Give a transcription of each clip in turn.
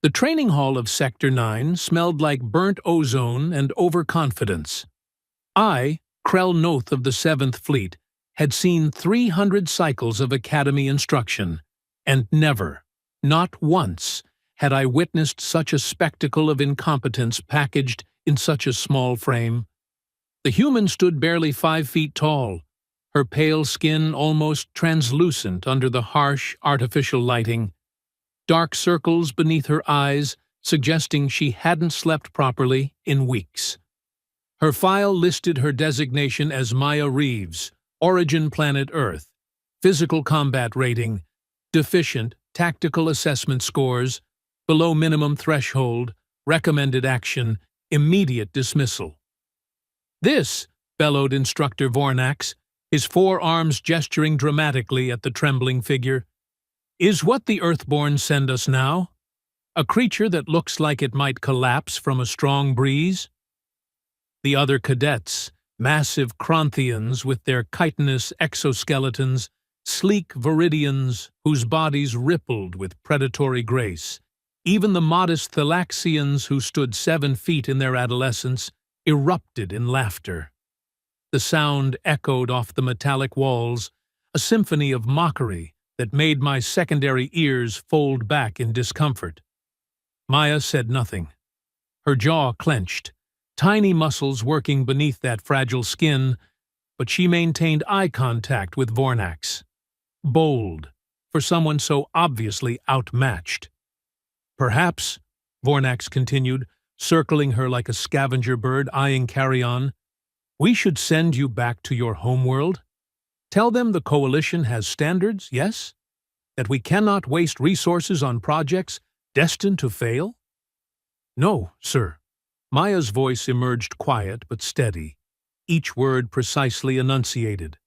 The training hall of Sector 9 smelled like burnt ozone and overconfidence. I, Krell Noth of the 7th Fleet, had seen 300 cycles of Academy instruction, and never, not once, had I witnessed such a spectacle of incompetence packaged in such a small frame. The human stood barely 5 feet tall, her pale skin almost translucent under the harsh, artificial lighting. Dark circles beneath her eyes suggesting she hadn't slept properly in weeks. Her file listed her designation as Maya Reeves, Origin Planet Earth, physical combat rating, deficient tactical assessment scores, below minimum threshold, recommended action, immediate dismissal. "This," bellowed Instructor Vornax, his forearms gesturing dramatically at the trembling figure, "is what the Earthborn send us now? A creature that looks like it might collapse from a strong breeze?" The other cadets, massive Kronthians with their chitinous exoskeletons, sleek Viridians whose bodies rippled with predatory grace, even the modest Thalaxians who stood 7 feet in their adolescence, erupted in laughter. The sound echoed off the metallic walls, a symphony of mockery that made my secondary ears fold back in discomfort. Maya said nothing. Her jaw clenched, tiny muscles working beneath that fragile skin, but she maintained eye contact with Vornax. Bold, for someone so obviously outmatched. "Perhaps," Vornax continued, circling her like a scavenger bird eyeing carrion, "we should send you back to your homeworld. Tell them the Coalition has standards, yes? That we cannot waste resources on projects destined to fail?" "No, sir." Maya's voice emerged quiet but steady, each word precisely enunciated.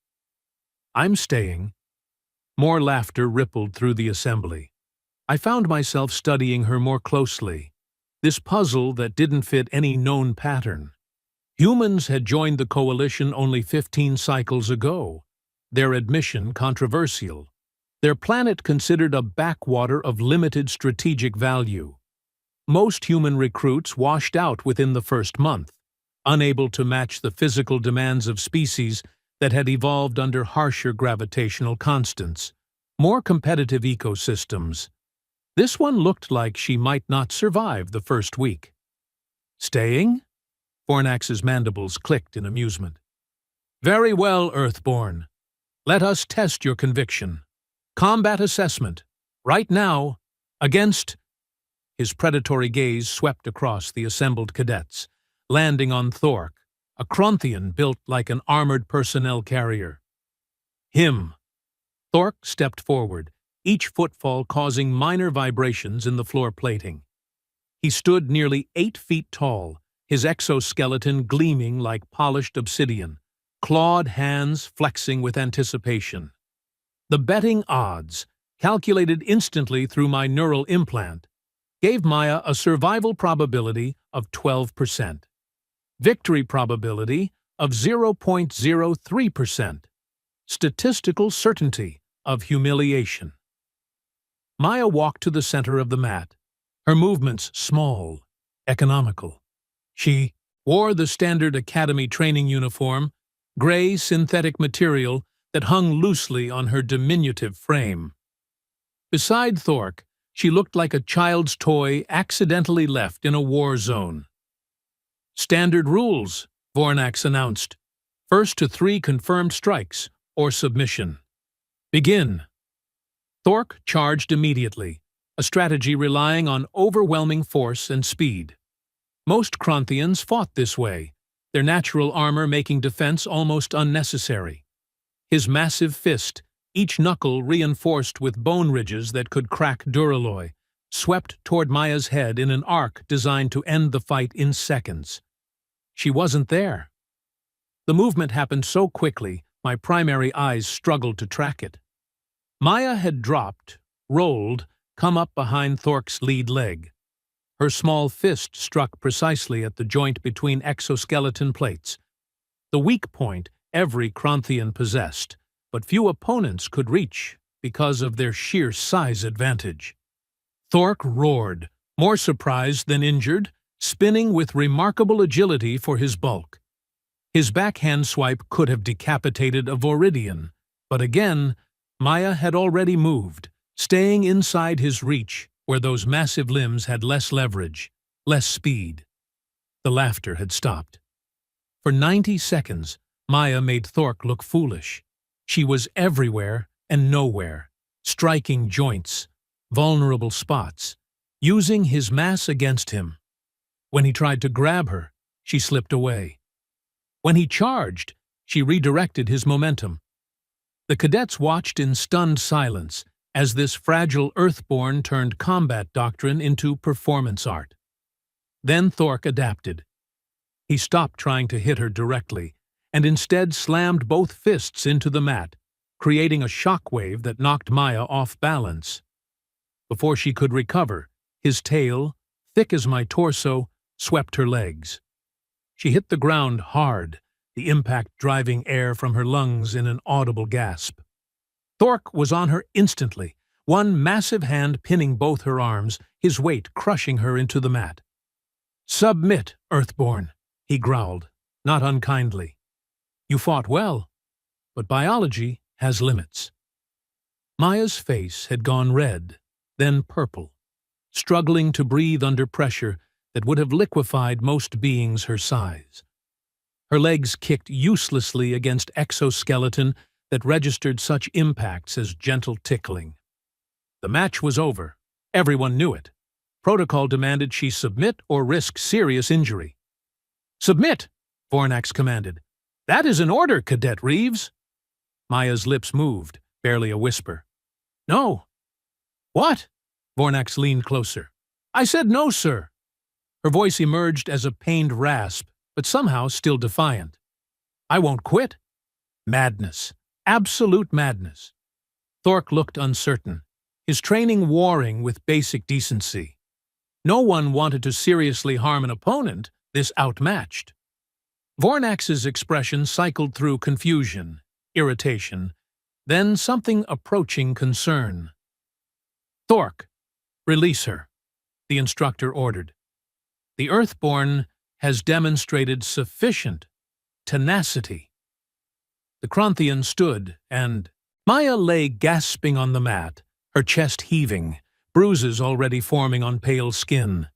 "I'm staying." More laughter rippled through the assembly. I found myself studying her more closely, this puzzle that didn't fit any known pattern. Humans had joined the Coalition only 15 cycles ago, their admission controversial, their planet considered a backwater of limited strategic value. Most human recruits washed out within the first month, unable to match the physical demands of species that had evolved under harsher gravitational constants, more competitive ecosystems. This one looked like she might not survive the first week. "Staying?" Vornax's mandibles clicked in amusement. "Very well, Earthborn. Let us test your conviction. Combat assessment. Right now. Against—" His predatory gaze swept across the assembled cadets, landing on Thork, a Kronthian built like an armored personnel carrier. "Him." Thork stepped forward, each footfall causing minor vibrations in the floor plating. He stood nearly 8 feet tall, his exoskeleton gleaming like polished obsidian, clawed hands flexing with anticipation. The betting odds, calculated instantly through my neural implant, gave Maya a survival probability of 12%, victory probability of 0.03%, statistical certainty of humiliation. Maya walked to the center of the mat, her movements small, economical. She wore the standard Academy training uniform, gray synthetic material that hung loosely on her diminutive frame. Beside Thork, she looked like a child's toy accidentally left in a war zone. "Standard rules," Vornax announced. "First to 3 confirmed strikes, or submission. Begin." Thork charged immediately, a strategy relying on overwhelming force and speed. Most Kronthians fought this way, their natural armor making defense almost unnecessary. His massive fist, each knuckle reinforced with bone ridges that could crack duralloy, swept toward Maya's head in an arc designed to end the fight in seconds. She wasn't there. The movement happened so quickly, my primary eyes struggled to track it. Maya had dropped, rolled, come up behind Thork's lead leg. Her small fist struck precisely at the joint between exoskeleton plates, the weak point every Kronthian possessed, but few opponents could reach because of their sheer size advantage. Thork roared, more surprised than injured, spinning with remarkable agility for his bulk. His backhand swipe could have decapitated a Viridian, but again, Maya had already moved, staying inside his reach where those massive limbs had less leverage, less speed. The laughter had stopped. For 90 seconds, Maya made Thork look foolish. She was everywhere and nowhere, striking joints, vulnerable spots, using his mass against him. When he tried to grab her, she slipped away. When he charged, she redirected his momentum. The cadets watched in stunned silence as this fragile Earthborn turned combat doctrine into performance art. Then Thork adapted. He stopped trying to hit her directly, and instead slammed both fists into the mat, creating a shockwave that knocked Maya off balance. Before she could recover, his tail, thick as my torso, swept her legs. She hit the ground hard, the impact driving air from her lungs in an audible gasp. Thork was on her instantly, one massive hand pinning both her arms, his weight crushing her into the mat. "Submit, Earthborn," he growled, not unkindly. "You fought well, but biology has limits." Maya's face had gone red, then purple, struggling to breathe under pressure that would have liquefied most beings her size. Her legs kicked uselessly against exoskeleton that registered such impacts as gentle tickling. The match was over. Everyone knew it. Protocol demanded she submit or risk serious injury. "Submit!" Vornax commanded. "That is an order, Cadet Reeves." Maya's lips moved, barely a whisper. "No." "What?" Vornax leaned closer. "I said no, sir." Her voice emerged as a pained rasp, but somehow still defiant. "I won't quit." Madness. Absolute madness. Thork looked uncertain, his training warring with basic decency. No one wanted to seriously harm an opponent this outmatched. Vornax's expression cycled through confusion, irritation, then something approaching concern. "Thork, release her," the instructor ordered. "The Earthborn has demonstrated sufficient tenacity." The Kronthian stood, and Maya lay gasping on the mat, her chest heaving, bruises already forming on pale skin.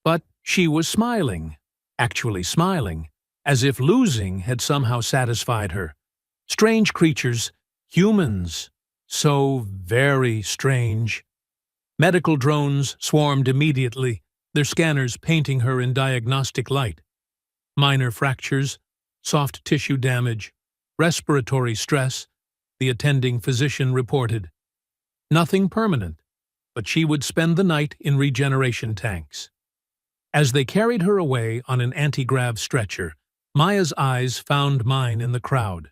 But she was smiling, actually smiling, as if losing had somehow satisfied her. Strange creatures, humans, so very strange. Medical drones swarmed immediately, their scanners painting her in diagnostic light. Minor fractures, soft tissue damage, respiratory stress, the attending physician reported. Nothing permanent, but she would spend the night in regeneration tanks. As they carried her away on an anti-grav stretcher, Maya's eyes found mine in the crowd.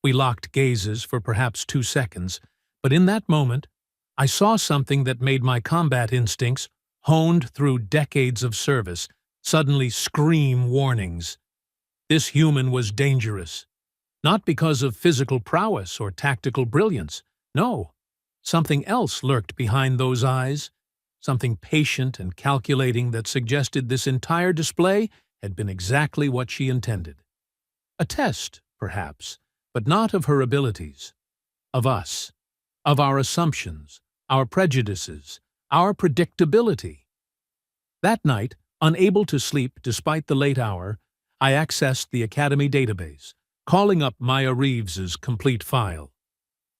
We locked gazes for perhaps 2 seconds, but in that moment, I saw something that made my combat instincts, honed through decades of service, suddenly scream warnings. This human was dangerous. Not because of physical prowess or tactical brilliance. No, something else lurked behind those eyes, something patient and calculating that suggested this entire display had been exactly what she intended. A test, perhaps, but not of her abilities. Of us. Of our assumptions, our prejudices, our predictability. That night, unable to sleep despite the late hour, I accessed the Academy database, calling up Maya Reeves's complete file.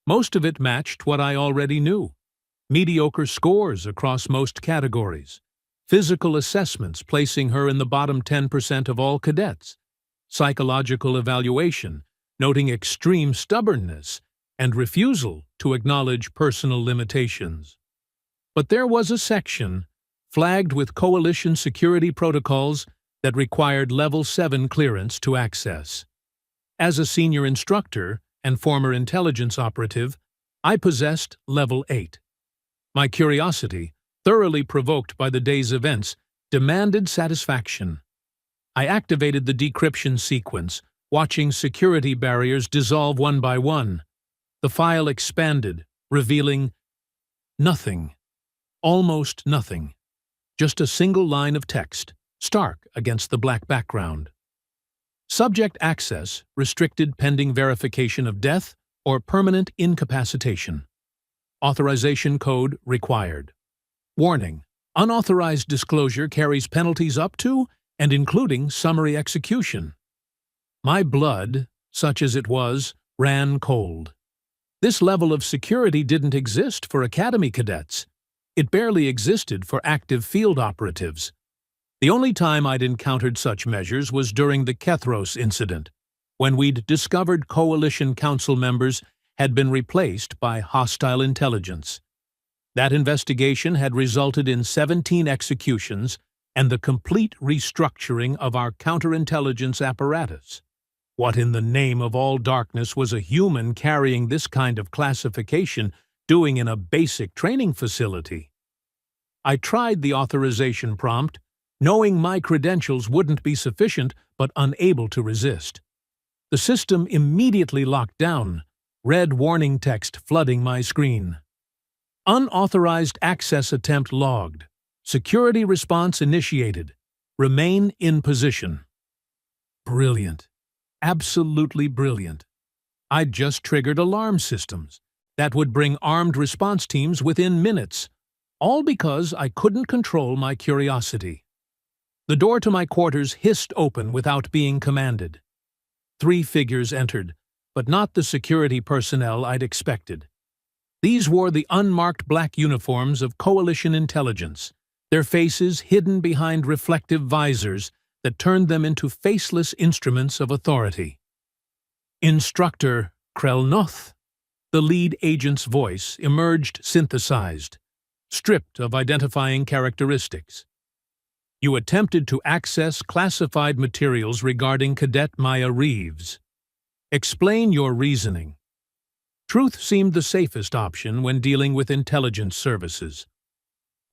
Most of it matched what I already knew. Mediocre scores across most categories. Physical assessments placing her in the bottom 10% of all cadets. Psychological evaluation, noting extreme stubbornness and refusal to acknowledge personal limitations. But there was a section, flagged with coalition security protocols, that required Level 7 clearance to access. As a senior instructor and former intelligence operative, I possessed Level 8. My curiosity, thoroughly provoked by the day's events, demanded satisfaction. I activated the decryption sequence, watching security barriers dissolve one by one. The file expanded, revealing nothing. Almost nothing. Just a single line of text, stark against the black background. Subject access restricted pending verification of death or permanent incapacitation. Authorization code required. Warning: unauthorized disclosure carries penalties up to and including summary execution. My blood, such as it was, ran cold. This level of security didn't exist for Academy cadets. It barely existed for active field operatives. The only time I'd encountered such measures was during the Kethros incident, when we'd discovered Coalition Council members had been replaced by hostile intelligence. That investigation had resulted in 17 executions and the complete restructuring of our counterintelligence apparatus. What in the name of all darkness was a human carrying this kind of classification doing in a basic training facility? I tried the authorization prompt, knowing my credentials wouldn't be sufficient but unable to resist. The system immediately locked down, red warning text flooding my screen. Unauthorized access attempt logged. Security response initiated. Remain in position. Brilliant. Absolutely brilliant. I'd just triggered alarm systems that would bring armed response teams within minutes, all because I couldn't control my curiosity. The door to my quarters hissed open without being commanded. 3 figures entered, but not the security personnel I'd expected. These wore the unmarked black uniforms of Coalition intelligence, their faces hidden behind reflective visors that turned them into faceless instruments of authority. Instructor Krelnoth. The lead agent's voice emerged synthesized, stripped of identifying characteristics. You attempted to access classified materials regarding Cadet Maya Reeves. Explain your reasoning. Truth seemed the safest option when dealing with intelligence services.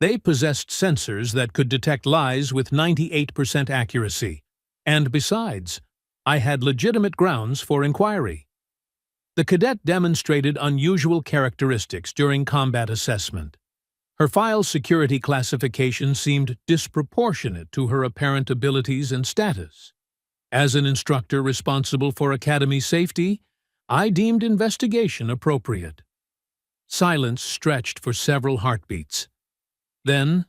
They possessed sensors that could detect lies with 98% accuracy, and besides, I had legitimate grounds for inquiry. The cadet demonstrated unusual characteristics during combat assessment. Her file's security classification seemed disproportionate to her apparent abilities and status. As an instructor responsible for Academy safety, I deemed investigation appropriate. Silence stretched for several heartbeats. Then,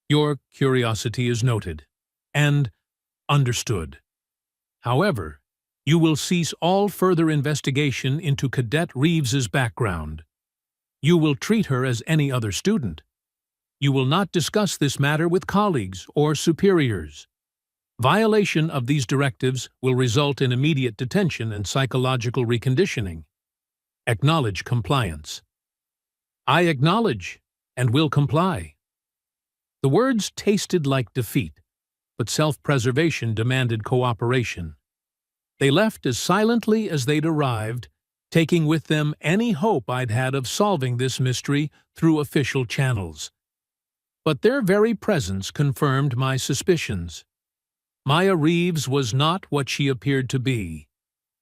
your curiosity is noted and understood. However, you will cease all further investigation into Cadet Reeves's background. You will treat her as any other student. You will not discuss this matter with colleagues or superiors. Violation of these directives will result in immediate detention and psychological reconditioning. Acknowledge compliance. I acknowledge and will comply. The words tasted like defeat, but self-preservation demanded cooperation. They left as silently as they'd arrived, taking with them any hope I'd had of solving this mystery through official channels. But their very presence confirmed my suspicions. Maya Reeves was not what she appeared to be,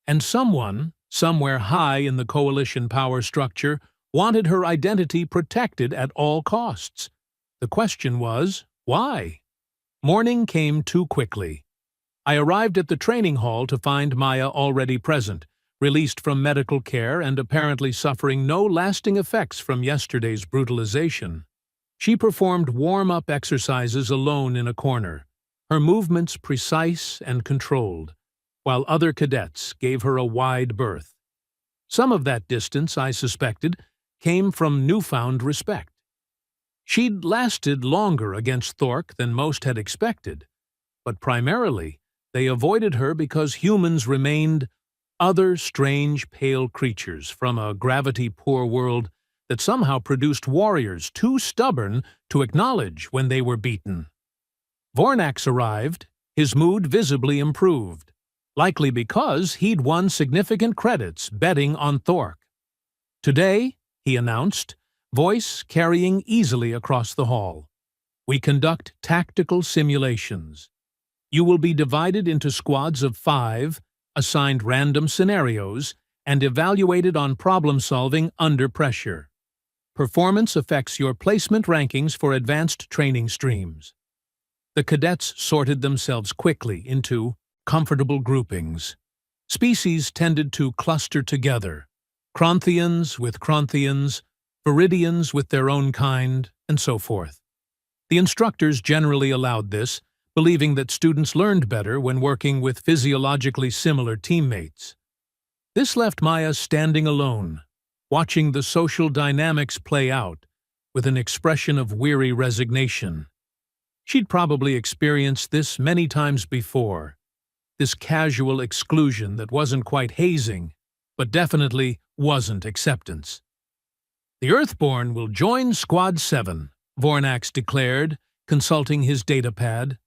and someone, somewhere high in the Coalition power structure, wanted her identity protected at all costs. The question was, why? Morning came too quickly. I arrived at the training hall to find Maya already present, released from medical care and apparently suffering no lasting effects from yesterday's brutalization. She performed warm-up exercises alone in a corner, her movements precise and controlled, while other cadets gave her a wide berth. Some of that distance, I suspected, came from newfound respect. She'd lasted longer against Thork than most had expected, but primarily they avoided her because humans remained other strange pale creatures from a gravity-poor world that somehow produced warriors too stubborn to acknowledge when they were beaten. Vornax arrived, his mood visibly improved, likely because he'd won significant credits betting on Thork. Today, he announced, voice carrying easily across the hall, we conduct tactical simulations. You will be divided into squads of 5, assigned random scenarios, and evaluated on problem-solving under pressure. Performance affects your placement rankings for advanced training streams. The cadets sorted themselves quickly into comfortable groupings. Species tended to cluster together, Crontians with Crontians, Viridians with their own kind, and so forth. The instructors generally allowed this, believing that students learned better when working with physiologically similar teammates. This left Maya standing alone, watching the social dynamics play out with an expression of weary resignation. She'd probably experienced this many times before, this casual exclusion that wasn't quite hazing, but definitely wasn't acceptance. "The Earthborn will join Squad 7, Vornax declared, consulting his datapad.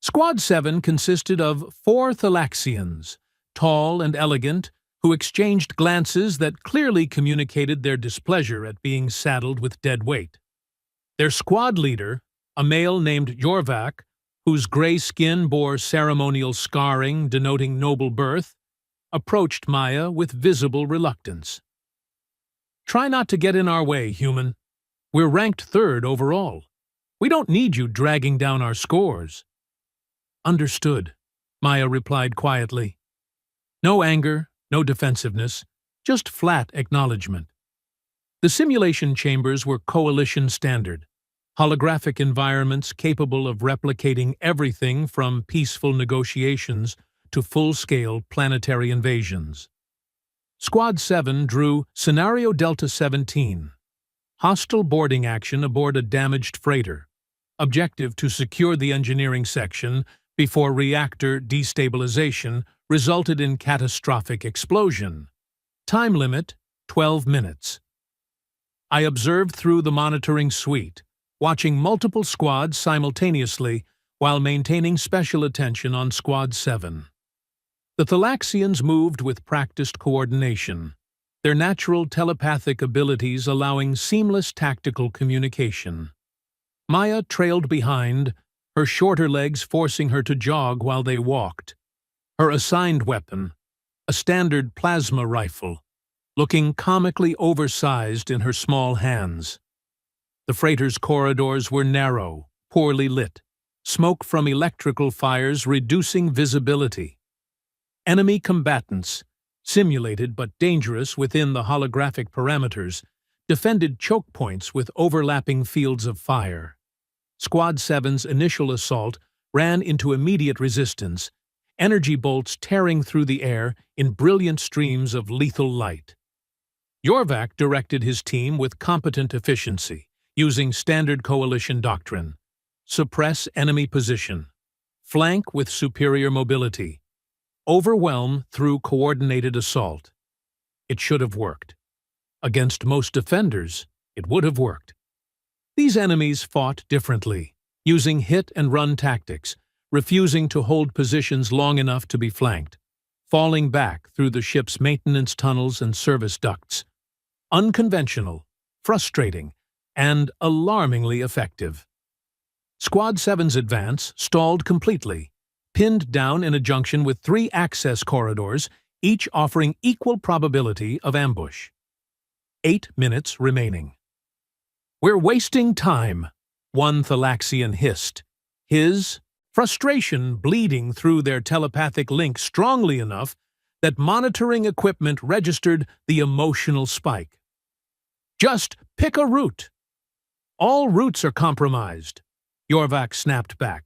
Squad 7 consisted of 4 Thalaxians, tall and elegant, who exchanged glances that clearly communicated their displeasure at being saddled with dead weight. Their squad leader, a male named Yorvak, whose gray skin bore ceremonial scarring denoting noble birth, approached Maya with visible reluctance. "Try not to get in our way, human. We're ranked 3rd overall. We don't need you dragging down our scores." "Understood," Maya replied quietly. No anger, no defensiveness, just flat acknowledgement. The simulation chambers were coalition standard, holographic environments capable of replicating everything from peaceful negotiations to full-scale planetary invasions. Squad 7 drew Scenario Delta 17, hostile boarding action aboard a damaged freighter, objective to secure the engineering section before reactor destabilization resulted in catastrophic explosion. Time limit, 12 minutes. I observed through the monitoring suite, watching multiple squads simultaneously while maintaining special attention on Squad 7. The Thalaxians moved with practiced coordination, their natural telepathic abilities allowing seamless tactical communication. Maya trailed behind, her shorter legs forcing her to jog while they walked. Her assigned weapon, a standard plasma rifle, looking comically oversized in her small hands. The freighter's corridors were narrow, poorly lit, smoke from electrical fires reducing visibility. Enemy combatants, simulated but dangerous within the holographic parameters, defended choke points with overlapping fields of fire. Squad 7's initial assault ran into immediate resistance, energy bolts tearing through the air in brilliant streams of lethal light. Yorvak directed his team with competent efficiency, using standard coalition doctrine. Suppress enemy position. Flank with superior mobility. Overwhelm through coordinated assault. It should have worked. Against most defenders, it would have worked. These enemies fought differently, using hit-and-run tactics, refusing to hold positions long enough to be flanked, falling back through the ship's maintenance tunnels and service ducts. Unconventional, frustrating, and alarmingly effective. Squad 7's advance stalled completely, pinned down in a junction with 3 access corridors, each offering equal probability of ambush. 8 minutes remaining. "We're wasting time," one Thalaxian hissed, his frustration bleeding through their telepathic link strongly enough that monitoring equipment registered the emotional spike. "Just pick a route." "All routes are compromised," Yorvak snapped back.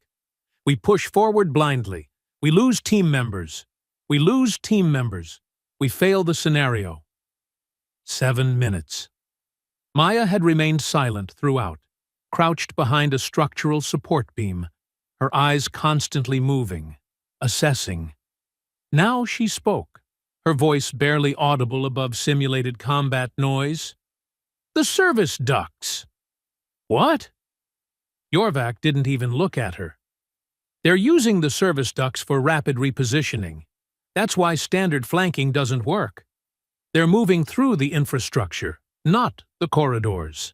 "We push forward blindly. We lose team members. We lose team members. We fail the scenario." 7 minutes. Maya had remained silent throughout, crouched behind a structural support beam, her eyes constantly moving, assessing. Now she spoke, her voice barely audible above simulated combat noise. "The service ducts." "What?" Yorvak didn't even look at her. "They're using the service ducts for rapid repositioning. That's why standard flanking doesn't work. They're moving through the infrastructure, not the corridors."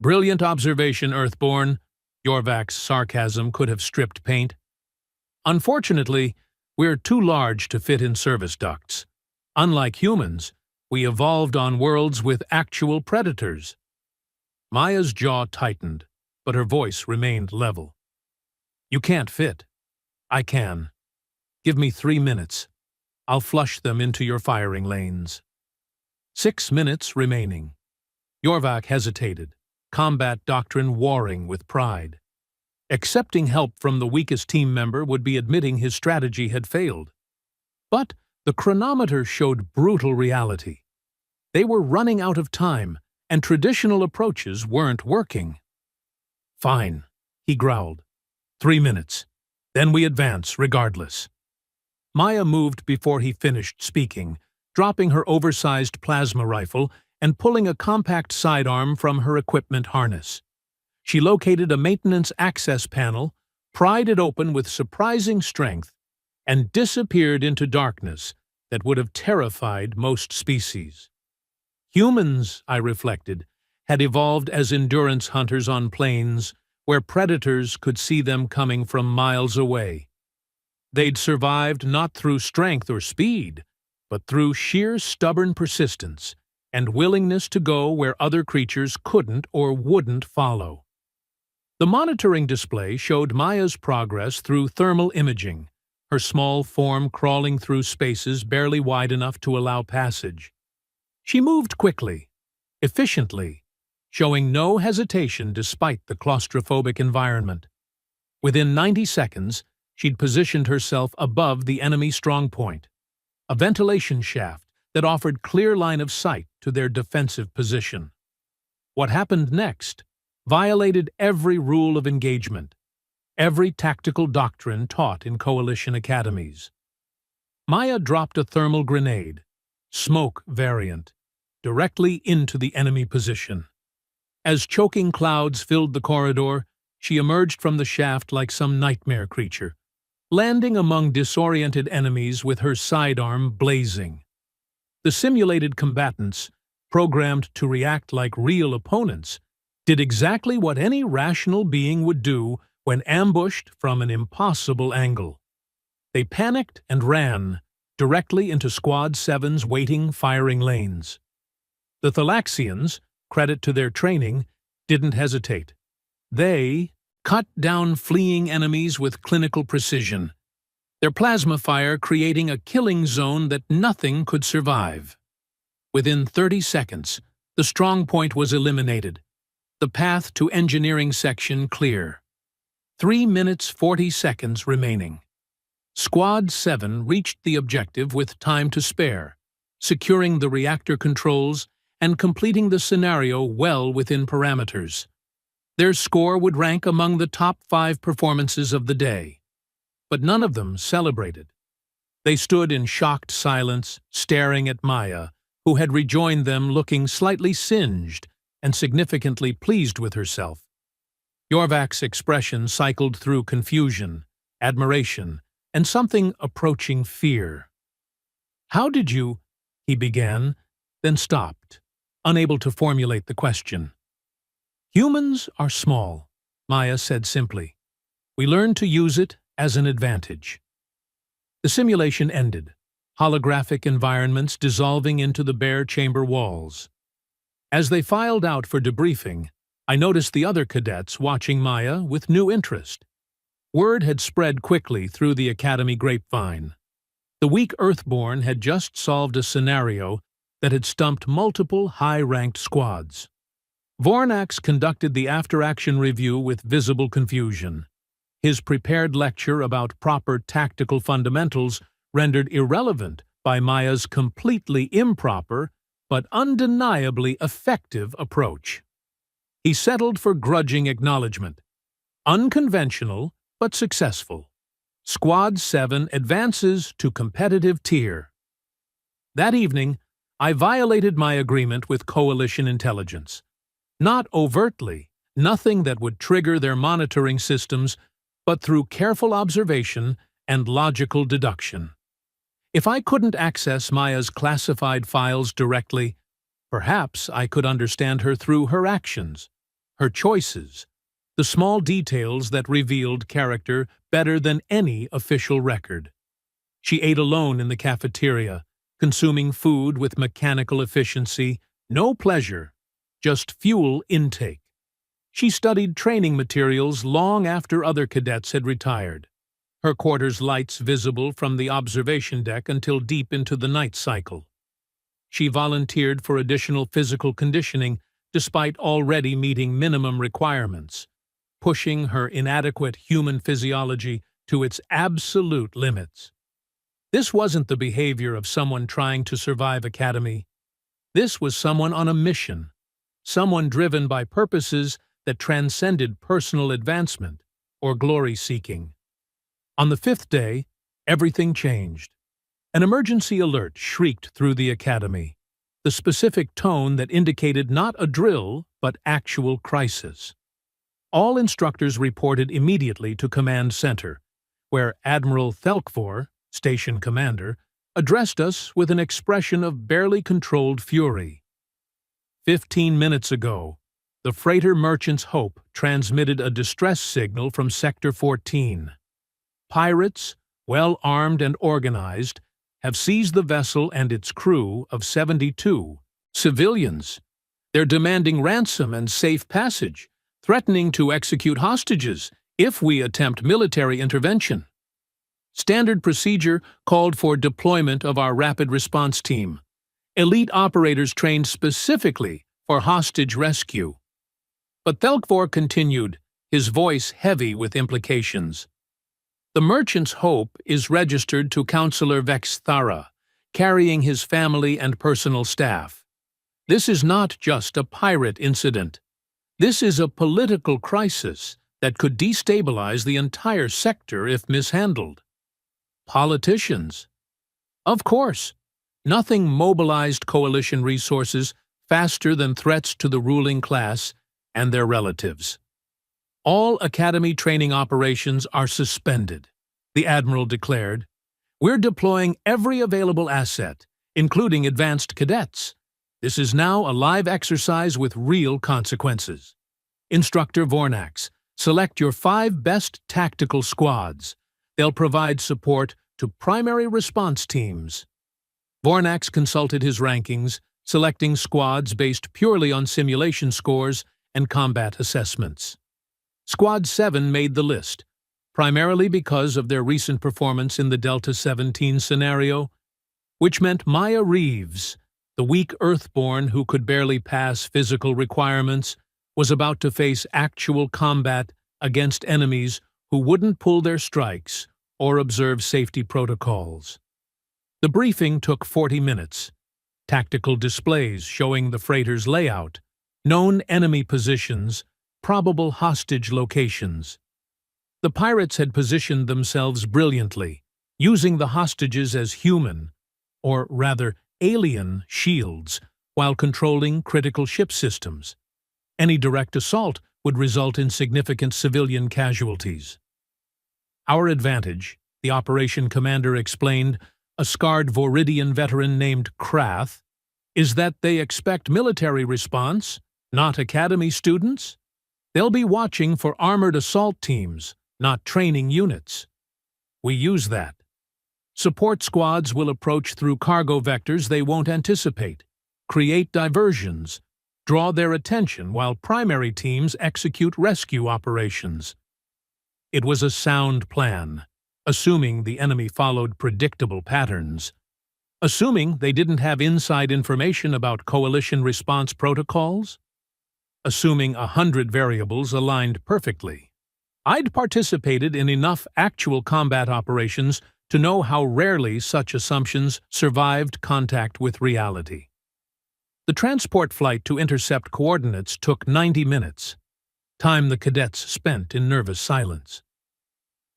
"Brilliant observation, Earthborn." Yorvak's sarcasm could have stripped paint. "Unfortunately, we're too large to fit in service ducts. Unlike humans, We evolved on worlds with actual predators. Maya's jaw tightened, but her voice remained level. You can't fit. I can. Give me 3 minutes. I'll flush them into your firing lanes. 6 minutes remaining. Yorvak hesitated, combat doctrine warring with pride. Accepting help from the weakest team member would be admitting his strategy had failed. But the chronometer showed brutal reality. They were running out of time, and traditional approaches weren't working. Fine, he growled. 3 minutes. Then we advance, regardless. Maya moved before he finished speaking, dropping her oversized plasma rifle and pulling a compact sidearm from her equipment harness. She located a maintenance access panel, pried it open with surprising strength, and disappeared into darkness that would have terrified most species. Humans, I reflected, had evolved as endurance hunters on plains where predators could see them coming from miles away. They'd survived not through strength or speed, but through sheer stubborn persistence and willingness to go where other creatures couldn't or wouldn't follow. The monitoring display showed Maya's progress through thermal imaging, her small form crawling through spaces barely wide enough to allow passage. She moved quickly, efficiently, showing no hesitation despite the claustrophobic environment. Within 90 seconds, she'd positioned herself above the enemy strongpoint, a ventilation shaft that offered clear line of sight to their defensive position. What happened next violated every rule of engagement, every tactical doctrine taught in coalition academies. Maya dropped a thermal grenade, smoke variant, directly into the enemy position. As choking clouds filled the corridor, she emerged from the shaft like some nightmare creature, landing among disoriented enemies with her sidearm blazing. The simulated combatants, programmed to react like real opponents, did exactly what any rational being would do when ambushed from an impossible angle. They panicked and ran directly into Squad 7's waiting firing lanes. The Thalaxians, credit to their training, didn't hesitate. They cut down fleeing enemies with clinical precision, their plasma fire creating a killing zone that nothing could survive. Within 30 seconds, the strongpoint was eliminated, the path to engineering section clear. 3 minutes 40 seconds remaining. Squad 7 reached the objective with time to spare, securing the reactor controls and completing the scenario well within parameters. Their score would rank among the top 5 performances of the day. But none of them celebrated. They stood in shocked silence, staring at Maya, who had rejoined them looking slightly singed and significantly pleased with herself. Yorvak's expression cycled through confusion, admiration, and something approaching fear. "How did you—" he began, then stopped, unable to formulate the question. "Humans are small," Maya said simply. "We learn to use it as an advantage." The simulation ended, holographic environments dissolving into the bare chamber walls. As they filed out for debriefing, I noticed the other cadets watching Maya with new interest. Word had spread quickly through the Academy grapevine. The weak Earthborn had just solved a scenario that had stumped multiple high-ranked squads. Vornax conducted the after-action review with visible confusion, his prepared lecture about proper tactical fundamentals rendered irrelevant by Maya's completely improper but undeniably effective approach. He settled for grudging acknowledgement. Unconventional, but successful. Squad 7 advances to competitive tier. That evening, I violated my agreement with Coalition Intelligence. Not overtly, nothing that would trigger their monitoring systems, but through careful observation and logical deduction. If I couldn't access Maya's classified files directly, perhaps I could understand her through her actions, her choices, the small details that revealed character better than any official record. She ate alone in the cafeteria, consuming food with mechanical efficiency, no pleasure, just fuel intake. She studied training materials long after other cadets had retired, her quarters lights visible from the observation deck until deep into the night cycle. She volunteered for additional physical conditioning despite already meeting minimum requirements, pushing her inadequate human physiology to its absolute limits. This wasn't the behavior of someone trying to survive academy. This was someone on a mission, someone driven by purposes that transcended personal advancement or glory-seeking. On the 5th day, everything changed. An emergency alert shrieked through the academy, the specific tone that indicated not a drill but actual crisis. All instructors reported immediately to Command Center, where Admiral Thelkvor, station commander, addressed us with an expression of barely controlled fury. 15 minutes ago, the freighter Merchant's Hope transmitted a distress signal from Sector 14. Pirates, well armed and organized, have seized the vessel and its crew of 72 civilians. They're demanding ransom and safe passage, threatening to execute hostages if we attempt military intervention. Standard procedure called for deployment of our rapid response team, elite operators trained specifically for hostage rescue. But Thelkvor continued, his voice heavy with implications. The Merchant's Hope is registered to Counselor Vexthara, carrying his family and personal staff. This is not just a pirate incident. This is a political crisis that could destabilize the entire sector if mishandled. Politicians. Of course, nothing mobilized coalition resources faster than threats to the ruling class and their relatives. All Academy training operations are suspended, the Admiral declared. We're deploying every available asset, including advanced cadets. This is now a live exercise with real consequences. Instructor Vornax, select your 5 best tactical squads. They'll provide support to primary response teams. Vornax consulted his rankings, selecting squads based purely on simulation scores and combat assessments. Squad 7 made the list, primarily because of their recent performance in the Delta 17 scenario, which meant Maya Reeves, the weak Earthborn who could barely pass physical requirements, was about to face actual combat against enemies who wouldn't pull their strikes or observe safety protocols. The briefing took 40 minutes. Tactical displays showing the freighter's layout, known enemy positions, probable hostage locations. The pirates had positioned themselves brilliantly, using the hostages as human, or rather alien, shields while controlling critical ship systems. Any direct assault would result in significant civilian casualties. Our advantage, the operation commander explained, a scarred Voridian veteran named Krath, is that they expect military response, not academy students. They'll be watching for armored assault teams, not training units. We use that. Support squads will approach through cargo vectors they won't anticipate, create diversions, draw their attention while primary teams execute rescue operations. It was a sound plan, assuming the enemy followed predictable patterns, assuming they didn't have inside information about coalition response protocols, assuming 100 variables aligned perfectly. I'd participated in enough actual combat operations to know how rarely such assumptions survived contact with reality. The transport flight to intercept coordinates took 90 minutes, time the cadets spent in nervous silence.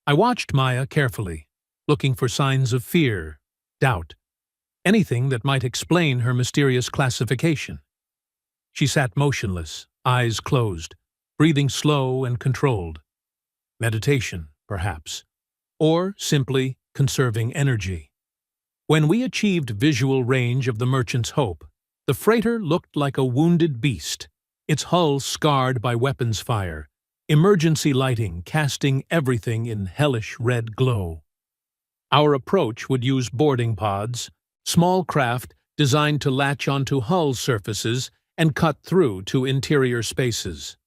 I watched Maya carefully, looking for signs of fear, doubt, anything that might explain her mysterious classification. She sat motionless, eyes closed, breathing slow and controlled. Meditation, perhaps, or simply conserving energy. When we achieved visual range of the Merchant's Hope, the freighter looked like a wounded beast, its hull scarred by weapons fire, emergency lighting casting everything in hellish red glow. Our approach would use boarding pods, small craft designed to latch onto hull surfaces and cut through to interior spaces.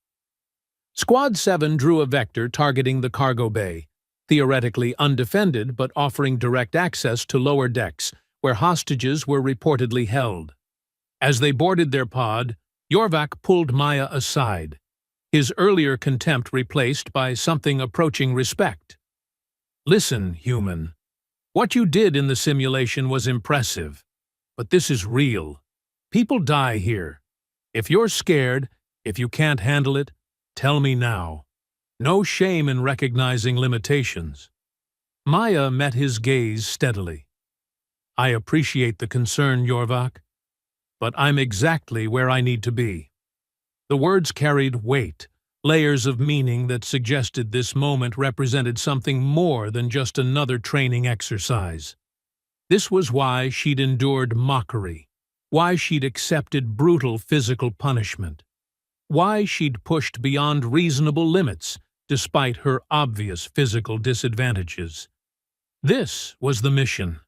Squad 7 drew a vector targeting the cargo bay, theoretically undefended but offering direct access to lower decks, where hostages were reportedly held. As they boarded their pod, Yorvak pulled Maya aside, his earlier contempt replaced by something approaching respect. "Listen, human. What you did in the simulation was impressive, but this is real. People die here. If you're scared, if you can't handle it, tell me now. No shame in recognizing limitations." Maya met his gaze steadily. "I appreciate the concern, Yorvak, but I'm exactly where I need to be." The words carried weight, layers of meaning that suggested this moment represented something more than just another training exercise. This was why she'd endured mockery, why she'd accepted brutal physical punishment, why she'd pushed beyond reasonable limits despite her obvious physical disadvantages. This was the mission.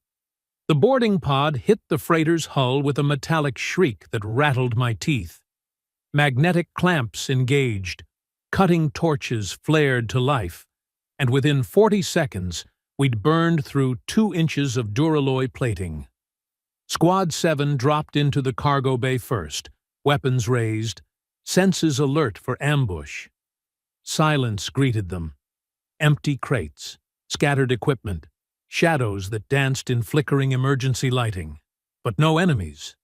The boarding pod hit the freighter's hull with a metallic shriek that rattled my teeth. Magnetic clamps engaged, cutting torches flared to life, and within 40 seconds, we'd burned through 2 inches of duralloy plating. Squad 7 dropped into the cargo bay first, weapons raised, senses alert for ambush. Silence greeted them. Empty crates, scattered equipment, shadows that danced in flickering emergency lighting. But no enemies.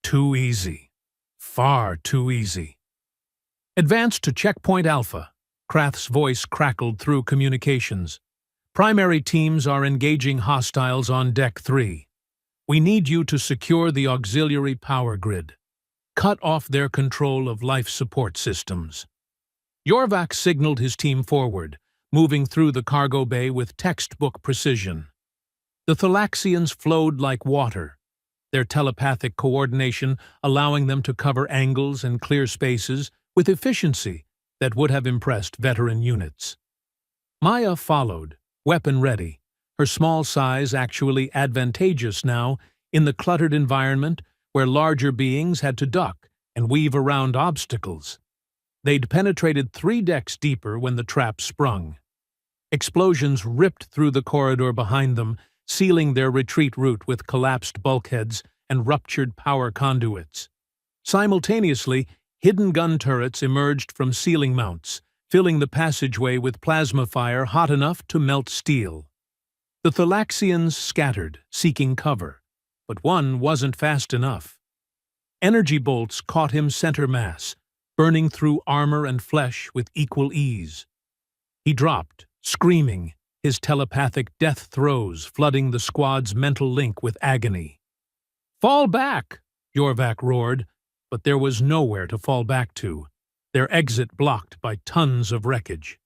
Too easy. Far too easy. "Advance to Checkpoint Alpha," Krath's voice crackled through communications. "Primary teams are engaging hostiles on Deck 3. We need you to secure the auxiliary power grid. Cut off their control of life support systems." Yorvak signaled his team forward, moving through the cargo bay with textbook precision. The Thalaxians flowed like water, their telepathic coordination allowing them to cover angles and clear spaces with efficiency that would have impressed veteran units. Maya followed, weapon ready, her small size actually advantageous now in the cluttered environment where larger beings had to duck and weave around obstacles. They'd penetrated 3 decks deeper when the trap sprung. Explosions ripped through the corridor behind them, sealing their retreat route with collapsed bulkheads and ruptured power conduits. Simultaneously, hidden gun turrets emerged from ceiling mounts, filling the passageway with plasma fire hot enough to melt steel. The Thalaxians scattered, seeking cover, but one wasn't fast enough. Energy bolts caught him center mass, burning through armor and flesh with equal ease. He dropped, screaming, his telepathic death throes flooding the squad's mental link with agony. "Fall back!" Yorvak roared, but there was nowhere to fall back to, their exit blocked by tons of wreckage.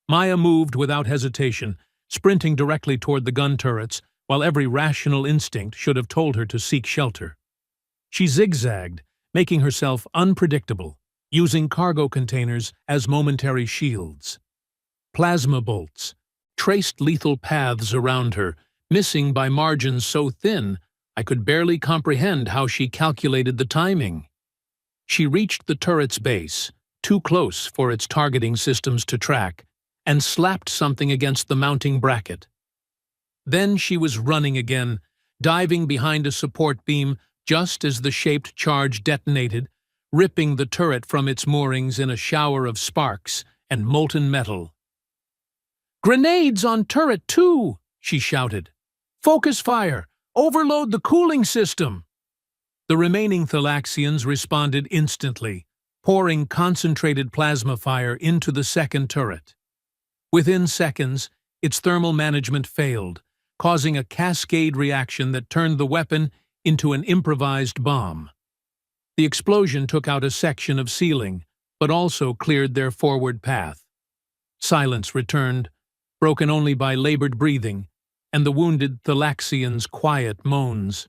Maya moved without hesitation, sprinting directly toward the gun turrets, while every rational instinct should have told her to seek shelter. She zigzagged, making herself unpredictable, using cargo containers as momentary shields. Plasma bolts traced lethal paths around her, missing by margins so thin I could barely comprehend how she calculated the timing. She reached the turret's base, too close for its targeting systems to track, and slapped something against the mounting bracket. Then she was running again, diving behind a support beam just as the shaped charge detonated, ripping the turret from its moorings in a shower of sparks and molten metal. "Grenades on turret 2!" she shouted. "Focus fire! Overload the cooling system!" The remaining Thalaxians responded instantly, pouring concentrated plasma fire into the second turret. Within seconds, its thermal management failed, causing a cascade reaction that turned the weapon into an improvised bomb. The explosion took out a section of ceiling, but also cleared their forward path. Silence returned, broken only by labored breathing, and the wounded Thalaxian's quiet moans.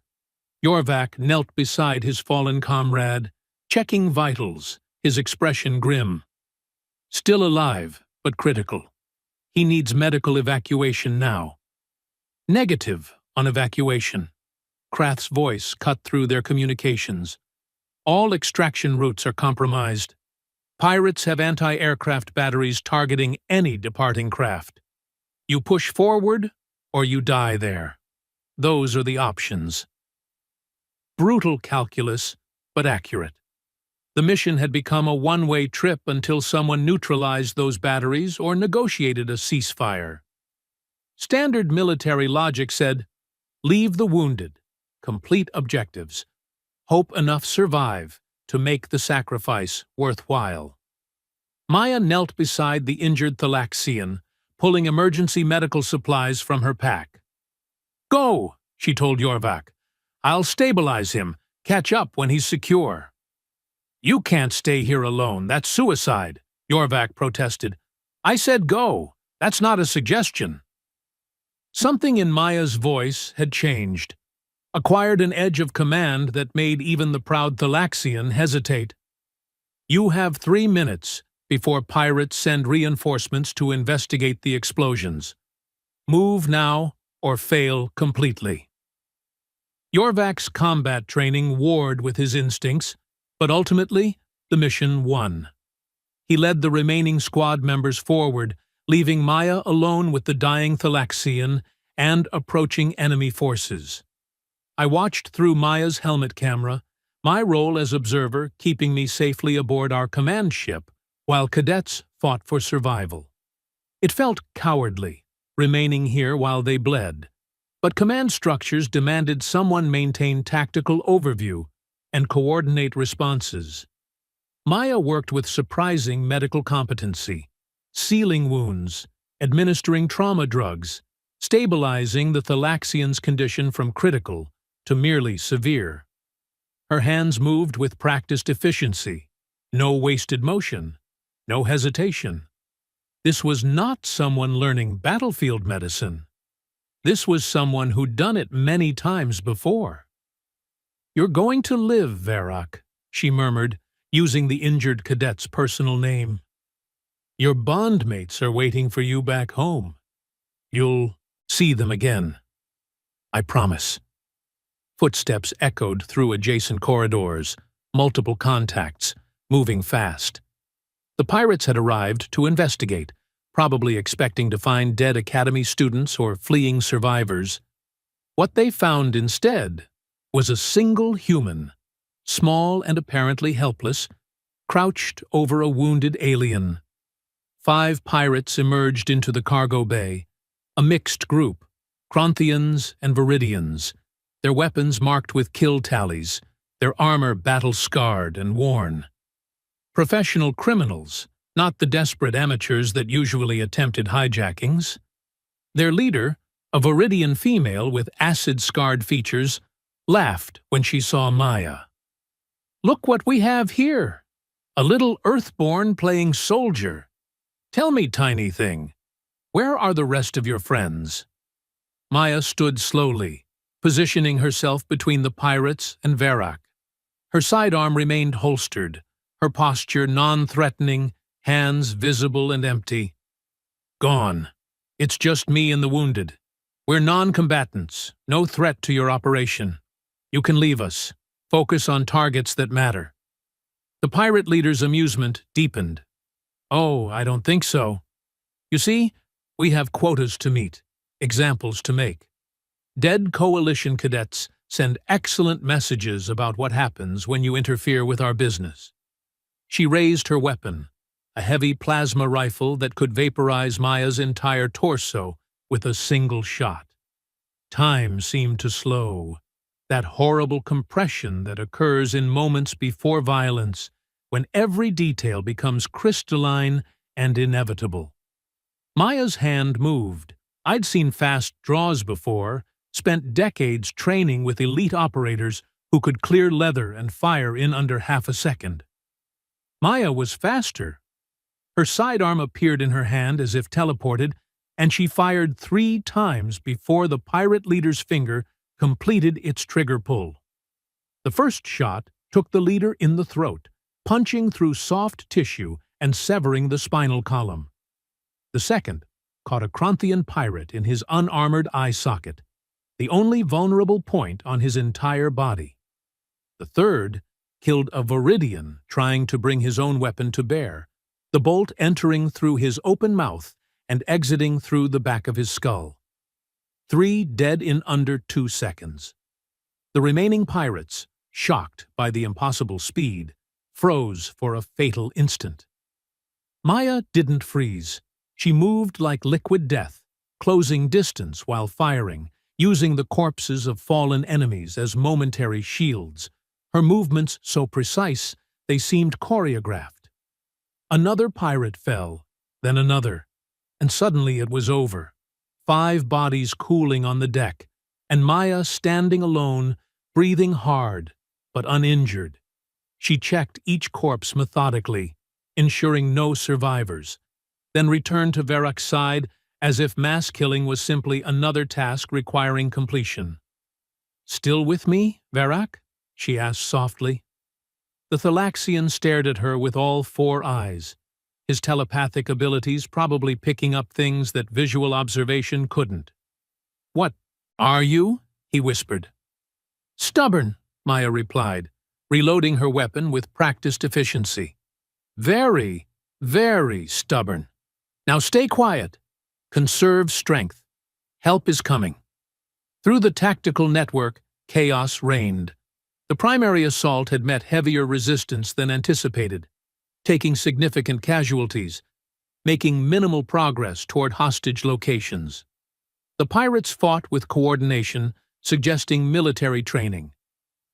Yorvak knelt beside his fallen comrade, checking vitals, his expression grim. Still alive, but critical. He needs medical evacuation now. Negative on evacuation. Krath's voice cut through their communications. All extraction routes are compromised. Pirates have anti-aircraft batteries targeting any departing craft. You push forward, or you die there. Those are the options. Brutal calculus, but accurate. The mission had become a one-way trip until someone neutralized those batteries or negotiated a ceasefire. Standard military logic said, leave the wounded, complete objectives, hope enough survive to make the sacrifice worthwhile. Maya knelt beside the injured Thalaxian, pulling emergency medical supplies from her pack. Go, she told Yorvak. I'll stabilize him, catch up when he's secure. You can't stay here alone, that's suicide, Yorvak protested. I said go, that's not a suggestion. Something in Maya's voice had changed, acquired an edge of command that made even the proud Thalaxian hesitate. You have 3 minutes before pirates send reinforcements to investigate the explosions. Move now or fail completely. Yorvak's combat training warred with his instincts, but ultimately the mission won. He led the remaining squad members forward, leaving Maya alone with the dying Thalaxian and approaching enemy forces. I watched through Maya's helmet camera, my role as observer keeping me safely aboard our command ship, while cadets fought for survival. It felt cowardly, remaining here while they bled, but command structures demanded someone maintain tactical overview and coordinate responses. Maya worked with surprising medical competency, sealing wounds, administering trauma drugs, stabilizing the Thalaxian's condition from critical to merely severe. Her hands moved with practiced efficiency, no wasted motion, no hesitation. This was not someone learning battlefield medicine. This was someone who'd done it many times before. You're going to live, Varrock, she murmured, using the injured cadet's personal name. Your bondmates are waiting for you back home. You'll see them again. I promise. Footsteps echoed through adjacent corridors, multiple contacts, moving fast. The pirates had arrived to investigate, probably expecting to find dead Academy students or fleeing survivors. What they found instead was a single human, small and apparently helpless, crouched over a wounded alien. 5 pirates emerged into the cargo bay, a mixed group, Kronthians and Viridians, their weapons marked with kill tallies, their armor battle-scarred and worn. Professional criminals, not the desperate amateurs that usually attempted hijackings. Their leader, a Viridian female with acid-scarred features, laughed when she saw Maya. Look what we have here! A little Earthborn playing soldier. Tell me, tiny thing, where are the rest of your friends? Maya stood slowly, positioning herself between the pirates and Varrock. Her sidearm remained holstered, her posture non-threatening, hands visible and empty. Gone. It's just me and the wounded. We're non-combatants, no threat to your operation. You can leave us. Focus on targets that matter. The pirate leader's amusement deepened. Oh, I don't think so. You see, we have quotas to meet, examples to make. Dead coalition cadets send excellent messages about what happens when you interfere with our business. She raised her weapon, a heavy plasma rifle that could vaporize Maya's entire torso with a single shot. Time seemed to slow, that horrible compression that occurs in moments before violence, when every detail becomes crystalline and inevitable. Maya's hand moved. I'd seen fast draws before, spent decades training with elite operators who could clear leather and fire in under half a second. Maya was faster. Her sidearm appeared in her hand as if teleported, and she fired 3 times before the pirate leader's finger completed its trigger pull. The first shot took the leader in the throat, punching through soft tissue and severing the spinal column. The second caught a Kronthian pirate in his unarmored eye socket. the only vulnerable point on his entire body. The third killed a Viridian trying to bring his own weapon to bear, the bolt entering through his open mouth and exiting through the back of his skull. 3 dead in under 2 seconds. The remaining pirates, shocked by the impossible speed, froze for a fatal instant. Maya didn't freeze. She moved like liquid death, closing distance while firing, using the corpses of fallen enemies as momentary shields, her movements so precise they seemed choreographed. Another pirate fell, then another, and suddenly it was over. 5 bodies cooling on the deck, and Maya standing alone, breathing hard, but uninjured. She checked each corpse methodically, ensuring no survivors, then returned to Varroc's side as if mass killing was simply another task requiring completion. "Still with me, Varroc?" she asked softly. The Thalaxian stared at her with all 4 eyes, his telepathic abilities probably picking up things that visual observation couldn't. "What are you?" he whispered. "Stubborn," Maya replied, reloading her weapon with practiced efficiency. "Very, very stubborn. Now stay quiet. Conserve strength. Help is coming." Through the tactical network, chaos reigned. The primary assault had met heavier resistance than anticipated, taking significant casualties, making minimal progress toward hostage locations. The pirates fought with coordination, suggesting military training,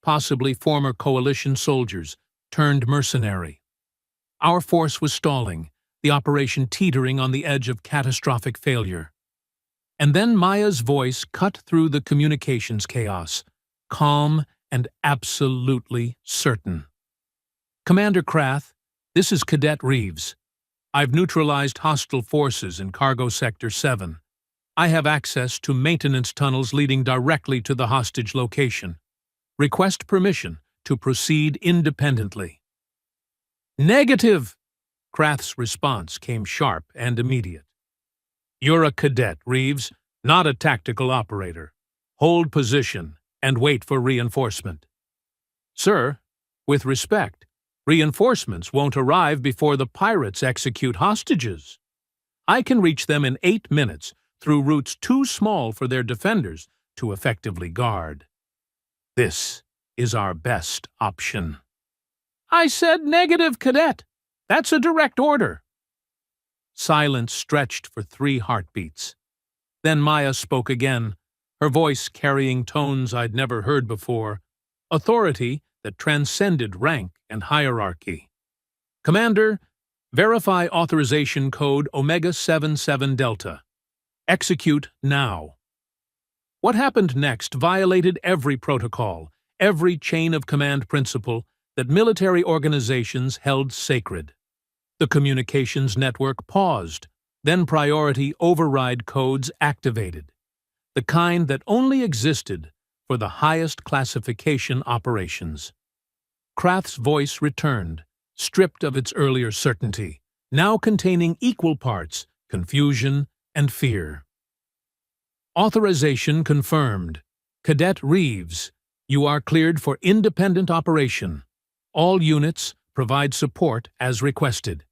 possibly former coalition soldiers turned mercenary. Our force was stalling, the operation teetering on the edge of catastrophic failure. And then Maya's voice cut through the communications chaos, calm and absolutely certain. "Commander Krath, this is Cadet Reeves. I've neutralized hostile forces in Cargo Sector 7. I have access to maintenance tunnels leading directly to the hostage location. Request permission to proceed independently." "Negative!" Krath's response came sharp and immediate. "You're a cadet, Reeves, not a tactical operator. Hold position and wait for reinforcement." "Sir, with respect, reinforcements won't arrive before the pirates execute hostages. I can reach them in 8 minutes through routes too small for their defenders to effectively guard. This is our best option." "I said negative, Cadet. That's a direct order." Silence stretched for 3 heartbeats. Then Maya spoke again, her voice carrying tones I'd never heard before, authority that transcended rank and hierarchy. "Commander, verify authorization code Omega 77 Delta. Execute now." What happened next violated every protocol, every chain of command principle that military organizations held sacred. The communications network paused, then priority override codes activated, the kind that only existed for the highest classification operations. Krath's voice returned, stripped of its earlier certainty, now containing equal parts confusion and fear. "Authorization confirmed. Cadet Reeves, you are cleared for independent operation. All units provide support as requested.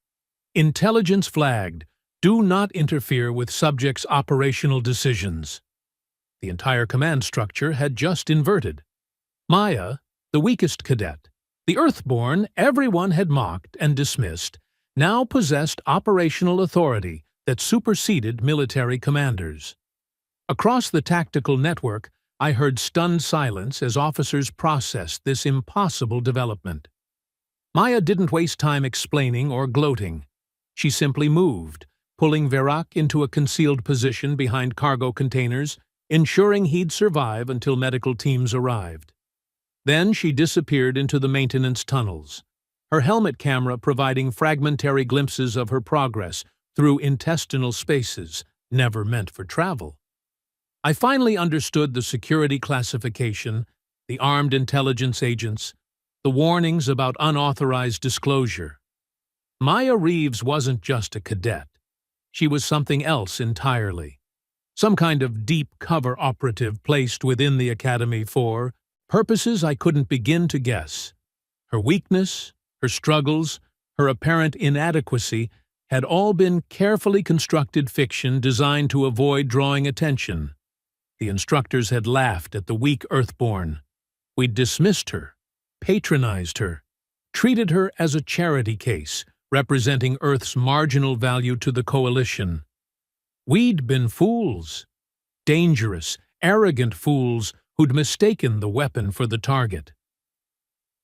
Intelligence flagged. Do not interfere with subjects' operational decisions." The entire command structure had just inverted. Maya, the weakest cadet, the Earthborn everyone had mocked and dismissed, now possessed operational authority that superseded military commanders. Across the tactical network, I heard stunned silence as officers processed this impossible development. Maya didn't waste time explaining or gloating. She simply moved, pulling Varroc into a concealed position behind cargo containers, ensuring he'd survive until medical teams arrived. Then she disappeared into the maintenance tunnels, her helmet camera providing fragmentary glimpses of her progress through intestinal spaces never meant for travel. I finally understood the security classification, the armed intelligence agents, the warnings about unauthorized disclosure. Maya Reeves wasn't just a cadet. She was something else entirely. some kind of deep cover operative placed within the Academy for purposes I couldn't begin to guess. Her weakness, her struggles, her apparent inadequacy had all been carefully constructed fiction designed to avoid drawing attention. The instructors had laughed at the weak Earthborn. We'd dismissed her, patronized her, treated her as a charity case, representing Earth's marginal value to the Coalition. We'd been fools, dangerous, arrogant fools who'd mistaken the weapon for the target.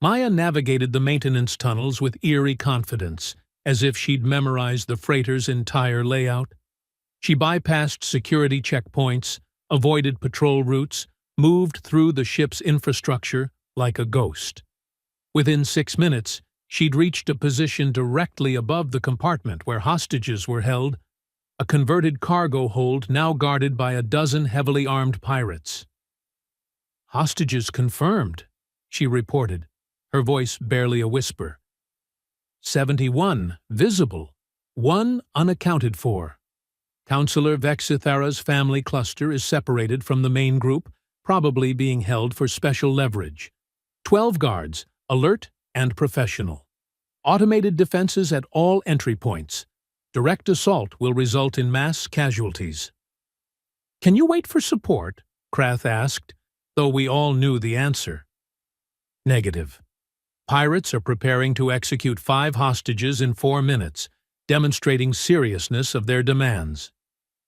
Maya navigated the maintenance tunnels with eerie confidence, as if she'd memorized the freighter's entire layout. She bypassed security checkpoints, avoided patrol routes, moved through the ship's infrastructure like a ghost. Within 6 minutes, she'd reached a position directly above the compartment where hostages were held, a converted cargo hold now guarded by a dozen heavily armed pirates. "Hostages confirmed," she reported, her voice barely a whisper. 71 visible, 1 unaccounted for. Counselor Vexithara's family cluster is separated from the main group, probably being held for special leverage. 12 guards, alert and professional. Automated defenses at all entry points. Direct assault will result in mass casualties. "Can you wait for support?" Krath asked, though we all knew the answer. Negative. Pirates are preparing to execute 5 hostages in 4 minutes, demonstrating seriousness of their demands.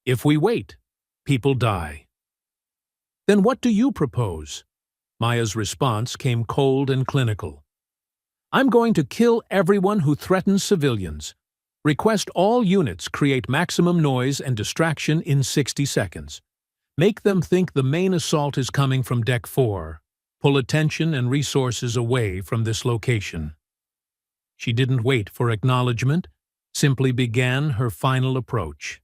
If we wait, people die. "Then what do you propose?" Maya's response came cold and clinical. "I'm going to kill everyone who threatens civilians. Request all units create maximum noise and distraction in 60 seconds. Make them think the main assault is coming from Deck 4. Pull attention and resources away from this location." She didn't wait for acknowledgement, simply began her final approach.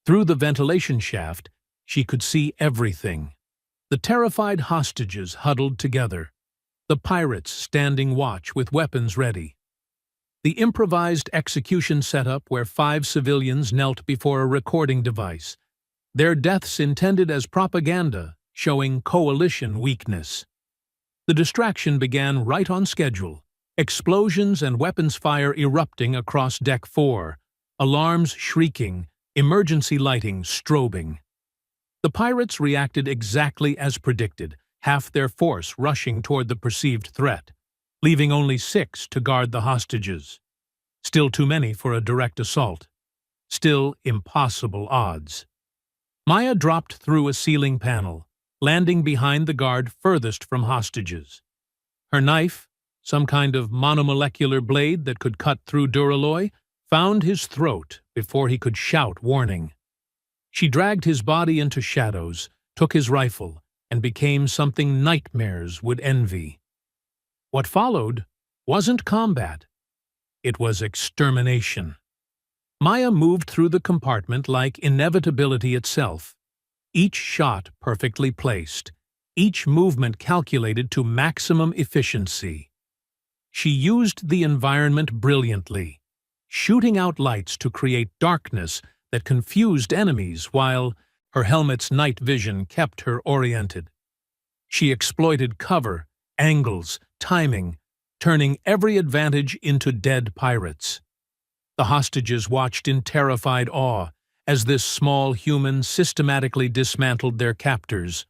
Through the ventilation shaft, she could see everything. The terrified hostages huddled together, the pirates standing watch with weapons ready. The improvised execution setup where 5 civilians knelt before a recording device, their deaths intended as propaganda, showing Coalition weakness. The distraction began right on schedule, explosions and weapons fire erupting across Deck 4, alarms shrieking, emergency lighting strobing. The pirates reacted exactly as predicted, half their force rushing toward the perceived threat, leaving only 6 to guard the hostages. Still too many for a direct assault. Still impossible odds. Maya dropped through a ceiling panel, landing behind the guard furthest from hostages. Her knife, some kind of monomolecular blade that could cut through duralloy, found his throat before he could shout warning. She dragged his body into shadows, took his rifle, and became something nightmares would envy. What followed wasn't combat. It was extermination. Maya moved through the compartment like inevitability itself. Each shot perfectly placed, each movement calculated to maximum efficiency. She used the environment brilliantly, shooting out lights to create darkness that confused enemies while her helmet's night vision kept her oriented. She exploited cover, angles, timing, turning every advantage into dead pirates. The hostages watched in terrified awe as this small human systematically dismantled their captors.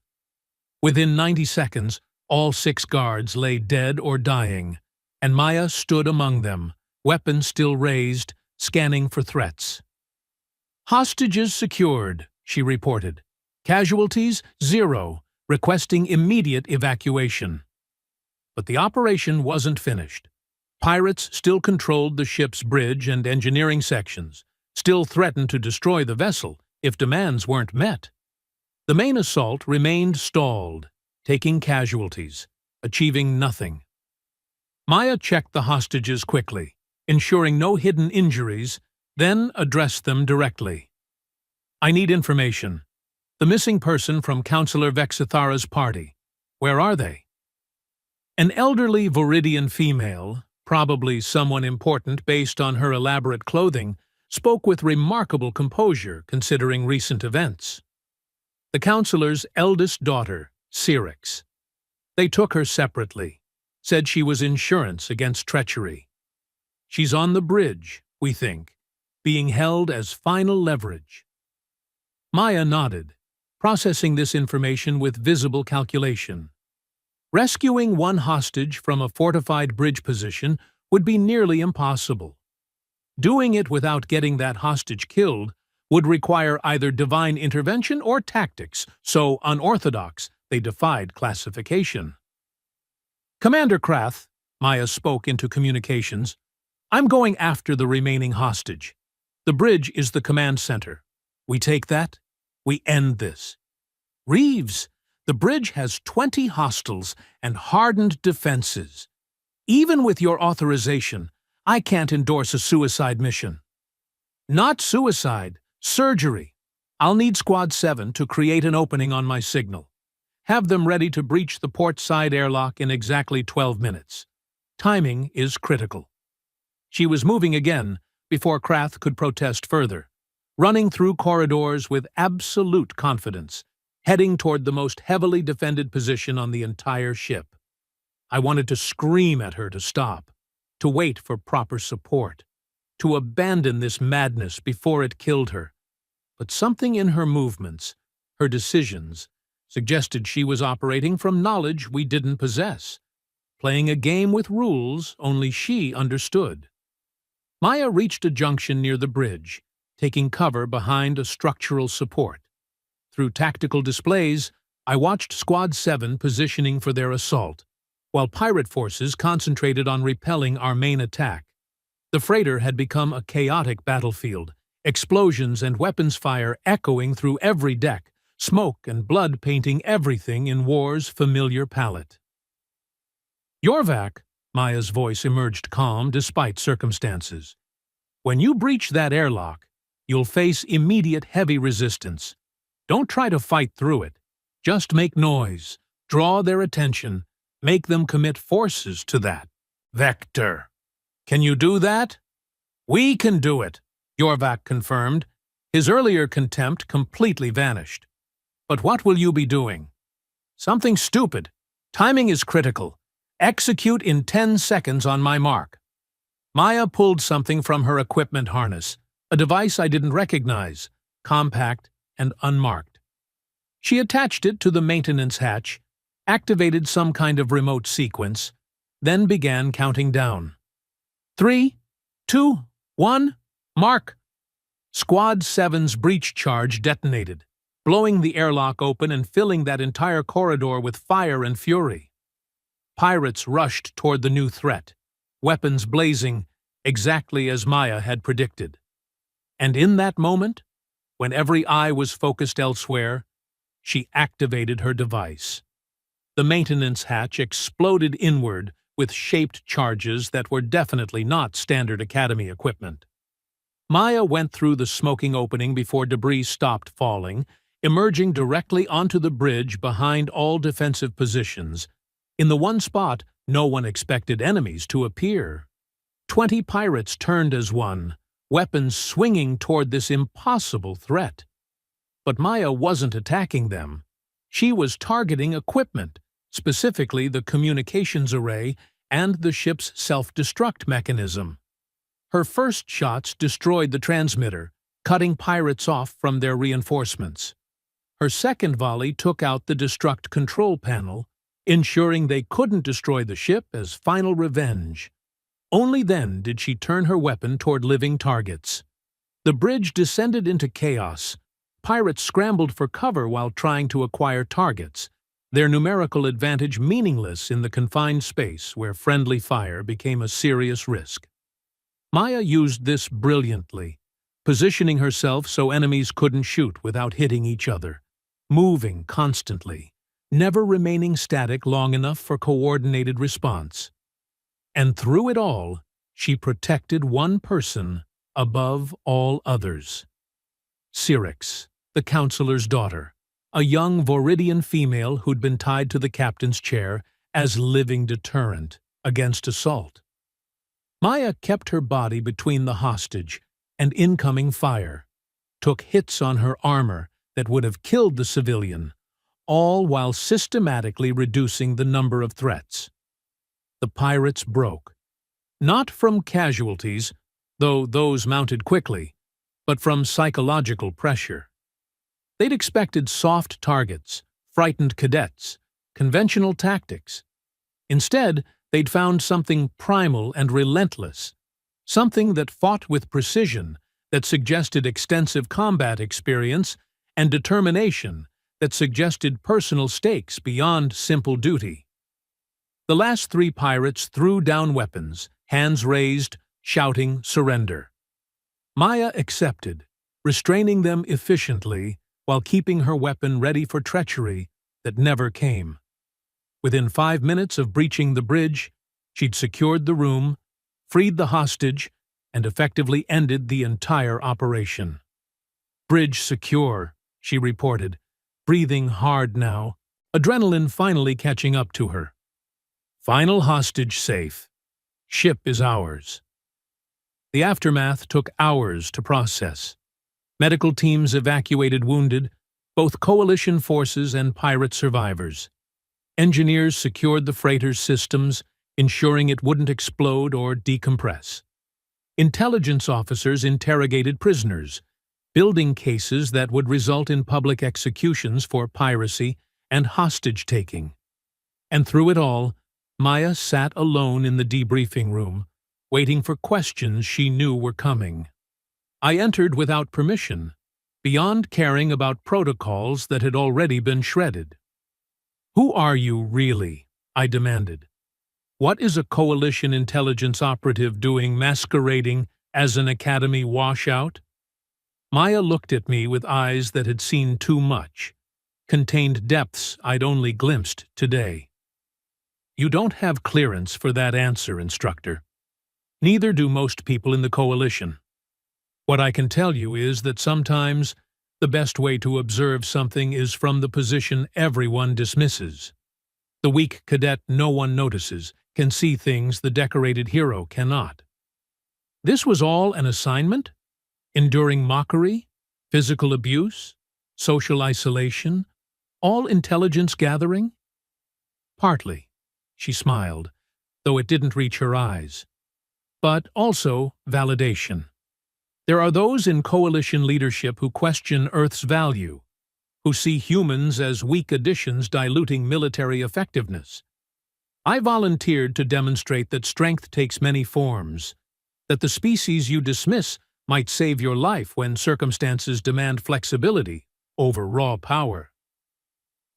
Within 90 seconds, all 6 guards lay dead or dying, and Maya stood among them, weapon still raised, scanning for threats. "Hostages secured," she reported. "Casualties, 0, requesting immediate evacuation." But the operation wasn't finished. Pirates still controlled the ship's bridge and engineering sections, still threatened to destroy the vessel if demands weren't met. The main assault remained stalled, taking casualties, achieving nothing. Maya checked the hostages quickly, ensuring no hidden injuries, then addressed them directly. "I need information. The missing person from Counselor Vexithara's party. Where are they?" An elderly Viridian female, probably someone important based on her elaborate clothing, spoke with remarkable composure considering recent events. the counselor's eldest daughter, Syrinx. They took her separately, said she was insurance against treachery. She's on the bridge, we think, being held as final leverage. Maya nodded, processing this information with visible calculation. Rescuing one hostage from a fortified bridge position would be nearly impossible. Doing it without getting that hostage killed would require either divine intervention or tactics, so unorthodox they defied classification. "Commander Krath," Maya spoke into communications, "I'm going after the remaining hostage. The bridge is the command center. We take that, we end this. Reeves, the bridge has 20 hostiles and hardened defenses. Even with your authorization, I can't endorse a suicide mission." "Not suicide, surgery. I'll need Squad 7 to create an opening on my signal. Have them ready to breach the port side airlock in exactly 12 minutes. Timing is critical." She was moving again before Krath could protest further, running through corridors with absolute confidence, heading toward the most heavily defended position on the entire ship. I wanted to scream at her to stop, to wait for proper support, to abandon this madness before it killed her. But something in her movements, her decisions, suggested she was operating from knowledge we didn't possess, playing a game with rules only she understood. Maya reached a junction near the bridge, taking cover behind a structural support. Through tactical displays, I watched Squad 7 positioning for their assault, while pirate forces concentrated on repelling our main attack. The freighter had become a chaotic battlefield, explosions and weapons fire echoing through every deck, smoke and blood painting everything in war's familiar palette. "Yorvak," Maya's voice emerged calm despite circumstances. "When you breach that airlock, you'll face immediate heavy resistance. Don't try to fight through it. Just make noise, draw their attention, make them commit forces to that vector. Can you do that?" "We can do it," Yorvak confirmed. His earlier contempt completely vanished. "But what will you be doing?" "Something stupid. Timing is critical. Execute in 10 seconds on my mark." Maya pulled something from her equipment harness, a device I didn't recognize, compact and unmarked. She attached it to the maintenance hatch, activated some kind of remote sequence, then began counting down. 3, 2, 1, mark! Squad 7's breach charge detonated, blowing the airlock open and filling that entire corridor with fire and fury. Pirates rushed toward the new threat, weapons blazing exactly as Maya had predicted. And in that moment, when every eye was focused elsewhere, she activated her device. The maintenance hatch exploded inward with shaped charges that were definitely not standard Academy equipment. Maya went through the smoking opening before debris stopped falling, emerging directly onto the bridge behind all defensive positions, in the one spot no one expected enemies to appear. 20 pirates turned as one, weapons swinging toward this impossible threat. But Maya wasn't attacking them. She was targeting equipment, specifically the communications array and the ship's self-destruct mechanism. Her first shots destroyed the transmitter, cutting pirates off from their reinforcements. Her second volley took out the destruct control panel, ensuring they couldn't destroy the ship as final revenge. Only then did she turn her weapon toward living targets. The bridge descended into chaos. Pirates scrambled for cover while trying to acquire targets, their numerical advantage meaningless in the confined space where friendly fire became a serious risk. Maya used this brilliantly, positioning herself so enemies couldn't shoot without hitting each other, moving constantly, never remaining static long enough for coordinated response. And through it all, she protected one person above all others. Syrinx, the counselor's daughter, a young Voridian female who'd been tied to the captain's chair as living deterrent against assault. Maya kept her body between the hostage and incoming fire, took hits on her armor that would have killed the civilian, all while systematically reducing the number of threats. The pirates broke. Not from casualties, though those mounted quickly, but from psychological pressure. They'd expected soft targets, frightened cadets, conventional tactics. Instead, they'd found something primal and relentless, something that fought with precision, that suggested extensive combat experience, and determination that suggested personal stakes beyond simple duty. The last 3 pirates threw down weapons, hands raised, shouting surrender. Maya accepted, restraining them efficiently while keeping her weapon ready for treachery that never came. Within 5 minutes of breaching the bridge, she'd secured the room, freed the hostage, and effectively ended the entire operation. "Bridge secure," she reported, breathing hard now, adrenaline finally catching up to her. "Final hostage safe. Ship is ours." The aftermath took hours to process. Medical teams evacuated wounded, both coalition forces and pirate survivors. Engineers secured the freighter's systems, ensuring it wouldn't explode or decompress. Intelligence officers interrogated prisoners, building cases that would result in public executions for piracy and hostage-taking. And through it all, Maya sat alone in the debriefing room, waiting for questions she knew were coming. I entered without permission, beyond caring about protocols that had already been shredded. "Who are you, really?" I demanded. "What is a coalition intelligence operative doing masquerading as an academy washout?" Maya looked at me with eyes that had seen too much, contained depths I'd only glimpsed today. "You don't have clearance for that answer, instructor. Neither do most people in the coalition. What I can tell you is that sometimes the best way to observe something is from the position everyone dismisses. The weak cadet no one notices can see things the decorated hero cannot." This was all an assignment? Enduring mockery, physical abuse, social isolation, all intelligence gathering? "Partly," she smiled, though it didn't reach her eyes. "But also validation. There are those in coalition leadership who question Earth's value, who see humans as weak additions diluting military effectiveness. I volunteered to demonstrate that strength takes many forms, that the species you dismiss might save your life when circumstances demand flexibility over raw power."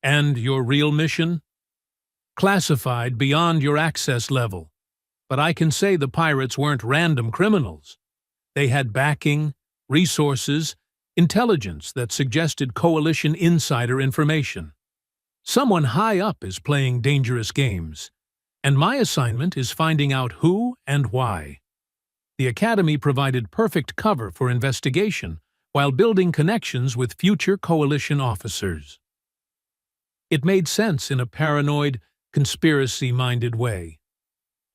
"And your real mission?" "Classified beyond your access level. But I can say the pirates weren't random criminals. They had backing, resources, intelligence that suggested coalition insider information. Someone high up is playing dangerous games, and my assignment is finding out who and why." The Academy provided perfect cover for investigation while building connections with future coalition officers. It made sense in a paranoid, conspiracy-minded way.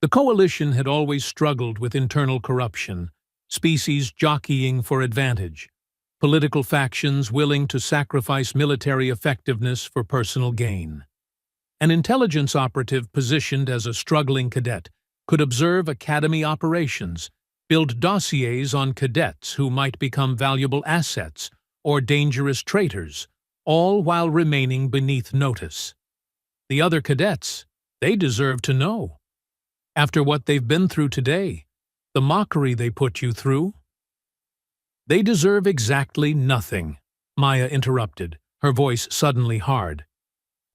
The coalition had always struggled with internal corruption, species jockeying for advantage, political factions willing to sacrifice military effectiveness for personal gain. An intelligence operative positioned as a struggling cadet could observe Academy operations, build dossiers on cadets who might become valuable assets or dangerous traitors, all while remaining beneath notice. The other cadets, they deserve to know. After what they've been through today, the mockery they put you through. "They deserve exactly nothing," Maya interrupted, her voice suddenly hard.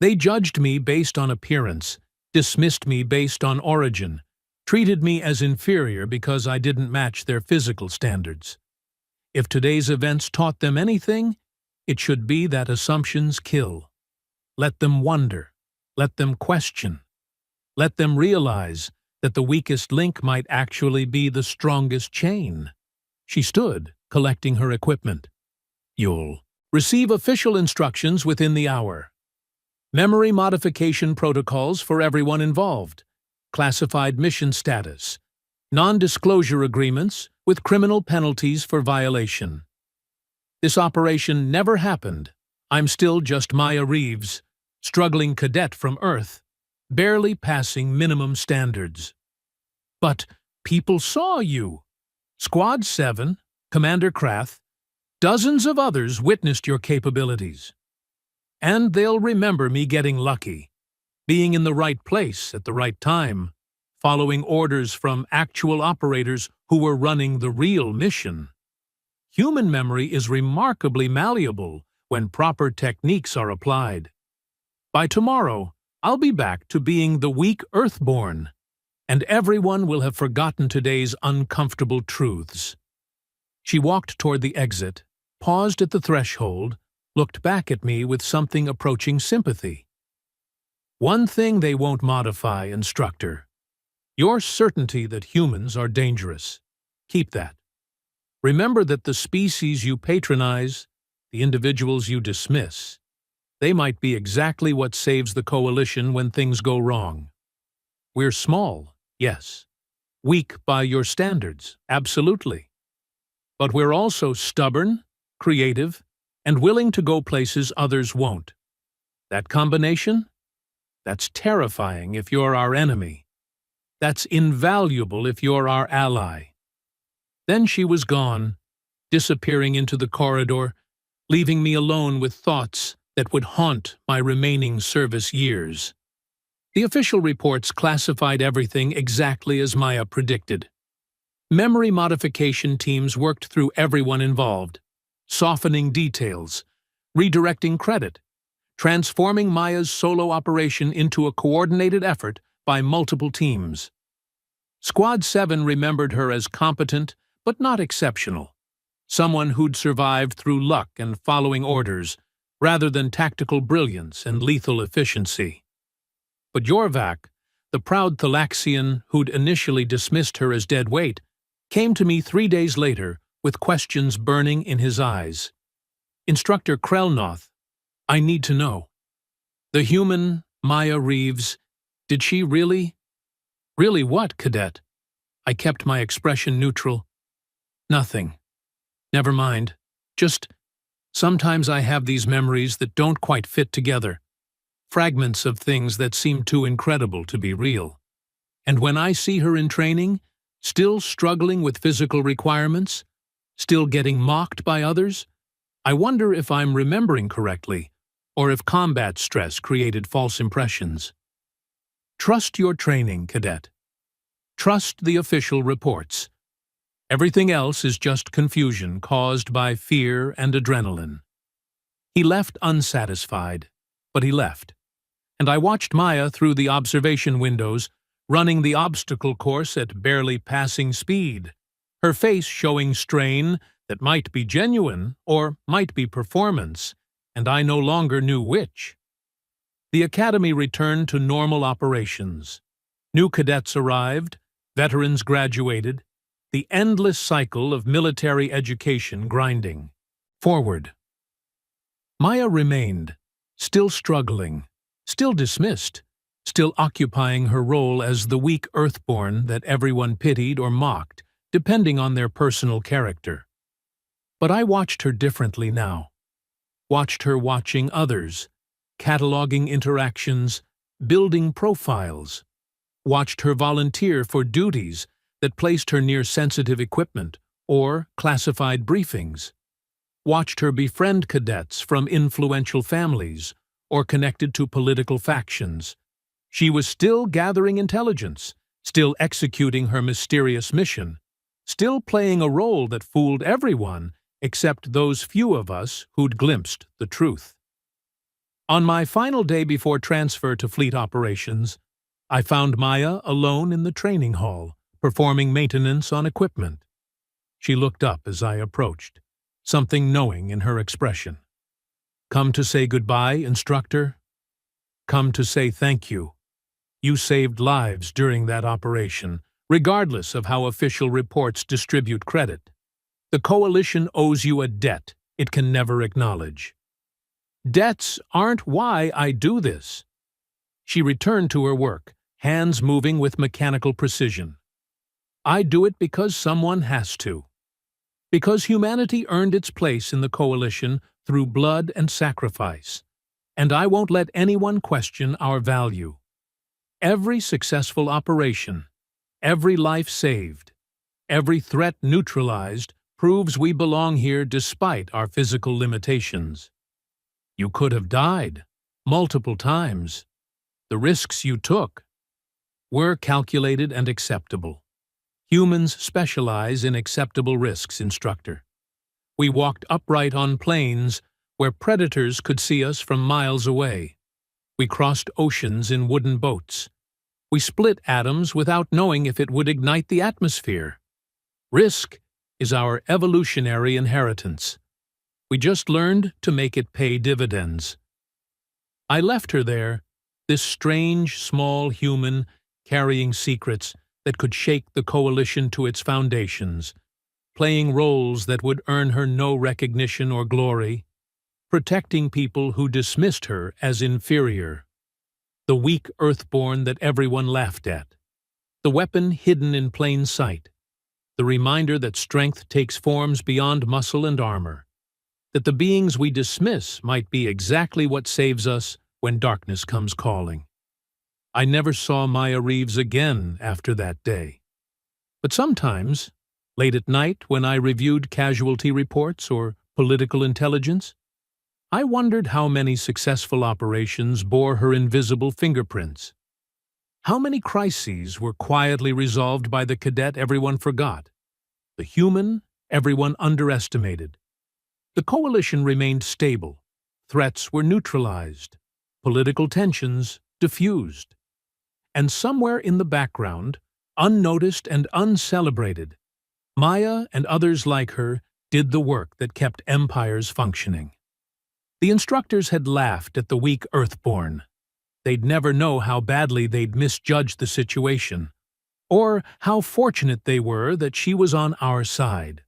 "They judged me based on appearance, dismissed me based on origin, treated me as inferior because I didn't match their physical standards. If today's events taught them anything, it should be that assumptions kill. Let them wonder, let them question, let them realize that the weakest link might actually be the strongest chain." She stood, collecting her equipment. "You'll receive official instructions within the hour. Memory modification protocols for everyone involved, classified mission status, non-disclosure agreements with criminal penalties for violation. This operation never happened, I'm still just Maya Reeves, struggling cadet from Earth, barely passing minimum standards. But people saw you. Squad 7, Commander Krath, dozens of others witnessed your capabilities. And they'll remember me getting lucky, being in the right place at the right time, following orders from actual operators who were running the real mission. Human memory is remarkably malleable when proper techniques are applied. By tomorrow, I'll be back to being the weak Earthborn, and everyone will have forgotten today's uncomfortable truths. She walked toward the exit, paused at the threshold, looked back at me with something approaching sympathy. One thing they won't modify, instructor. Your certainty that humans are dangerous. Keep that. Remember that the species you patronize, the individuals you dismiss, they might be exactly what saves the coalition when things go wrong. We're small, yes. Weak by your standards, absolutely. But we're also stubborn, creative, and willing to go places others won't. That combination? That's terrifying if you're our enemy. That's invaluable if you're our ally. Then she was gone, disappearing into the corridor, leaving me alone with thoughts that would haunt my remaining service years. The official reports classified everything exactly as Maya predicted. Memory modification teams worked through everyone involved, softening details, redirecting credit, transforming Maya's solo operation into a coordinated effort by multiple teams. Squad 7 remembered her as competent but not exceptional, someone who'd survived through luck and following orders, rather than tactical brilliance and lethal efficiency. But Yorvak, the proud Thalaxian who'd initially dismissed her as dead weight, came to me 3 days later with questions burning in his eyes. Instructor Krelnoth, I need to know. The human, Maya Reeves, did she really? Really what, cadet? I kept my expression neutral. Nothing. Never mind. Just, sometimes I have these memories that don't quite fit together. Fragments of things that seem too incredible to be real. And when I see her in training, still struggling with physical requirements, still getting mocked by others, I wonder if I'm remembering correctly, or if combat stress created false impressions. Trust your training, cadet. Trust the official reports. Everything else is just confusion caused by fear and adrenaline. He left unsatisfied, but he left. And I watched Maya through the observation windows, running the obstacle course at barely passing speed, her face showing strain that might be genuine or might be performance, and I no longer knew which. The academy returned to normal operations. New cadets arrived, veterans graduated, the endless cycle of military education grinding. Forward. Maya remained, still struggling, still dismissed, still occupying her role as the weak Earthborn that everyone pitied or mocked, depending on their personal character. But I watched her differently now. Watched her watching others, cataloging interactions, building profiles. Watched her volunteer for duties that placed her near sensitive equipment or classified briefings. Watched her befriend cadets from influential families or connected to political factions. She was still gathering intelligence, still executing her mysterious mission, still playing a role that fooled everyone except those few of us who'd glimpsed the truth. On my final day before transfer to fleet operations, I found Maya alone in the training hall, performing maintenance on equipment. She looked up as I approached, something knowing in her expression. Come to say goodbye, instructor? Come to say thank you. You saved lives during that operation, regardless of how official reports distribute credit. The coalition owes you a debt it can never acknowledge. Debts aren't why I do this. She returned to her work, hands moving with mechanical precision. I do it because someone has to. Because humanity earned its place in the coalition through blood and sacrifice, and I won't let anyone question our value. Every successful operation, every life saved, every threat neutralized proves we belong here despite our physical limitations. You could have died, multiple times. The risks you took were calculated and acceptable. Humans specialize in acceptable risks, instructor. We walked upright on plains where predators could see us from miles away. We crossed oceans in wooden boats. We split atoms without knowing if it would ignite the atmosphere. Risk is our evolutionary inheritance. We just learned to make it pay dividends. I left her there, this strange, small human carrying secrets that could shake the coalition to its foundations, playing roles that would earn her no recognition or glory, protecting people who dismissed her as inferior. The weak Earthborn that everyone laughed at. The weapon hidden in plain sight. The reminder that strength takes forms beyond muscle and armor. That the beings we dismiss might be exactly what saves us when darkness comes calling. I never saw Maya Reeves again after that day. But sometimes, late at night when I reviewed casualty reports or political intelligence, I wondered how many successful operations bore her invisible fingerprints. How many crises were quietly resolved by the cadet everyone forgot, the human everyone underestimated. The coalition remained stable, threats were neutralized, political tensions diffused. And somewhere in the background, unnoticed and uncelebrated, Maya and others like her did the work that kept empires functioning. The instructors had laughed at the weak Earthborn. They'd never know how badly they'd misjudged the situation, or how fortunate they were that she was on our side.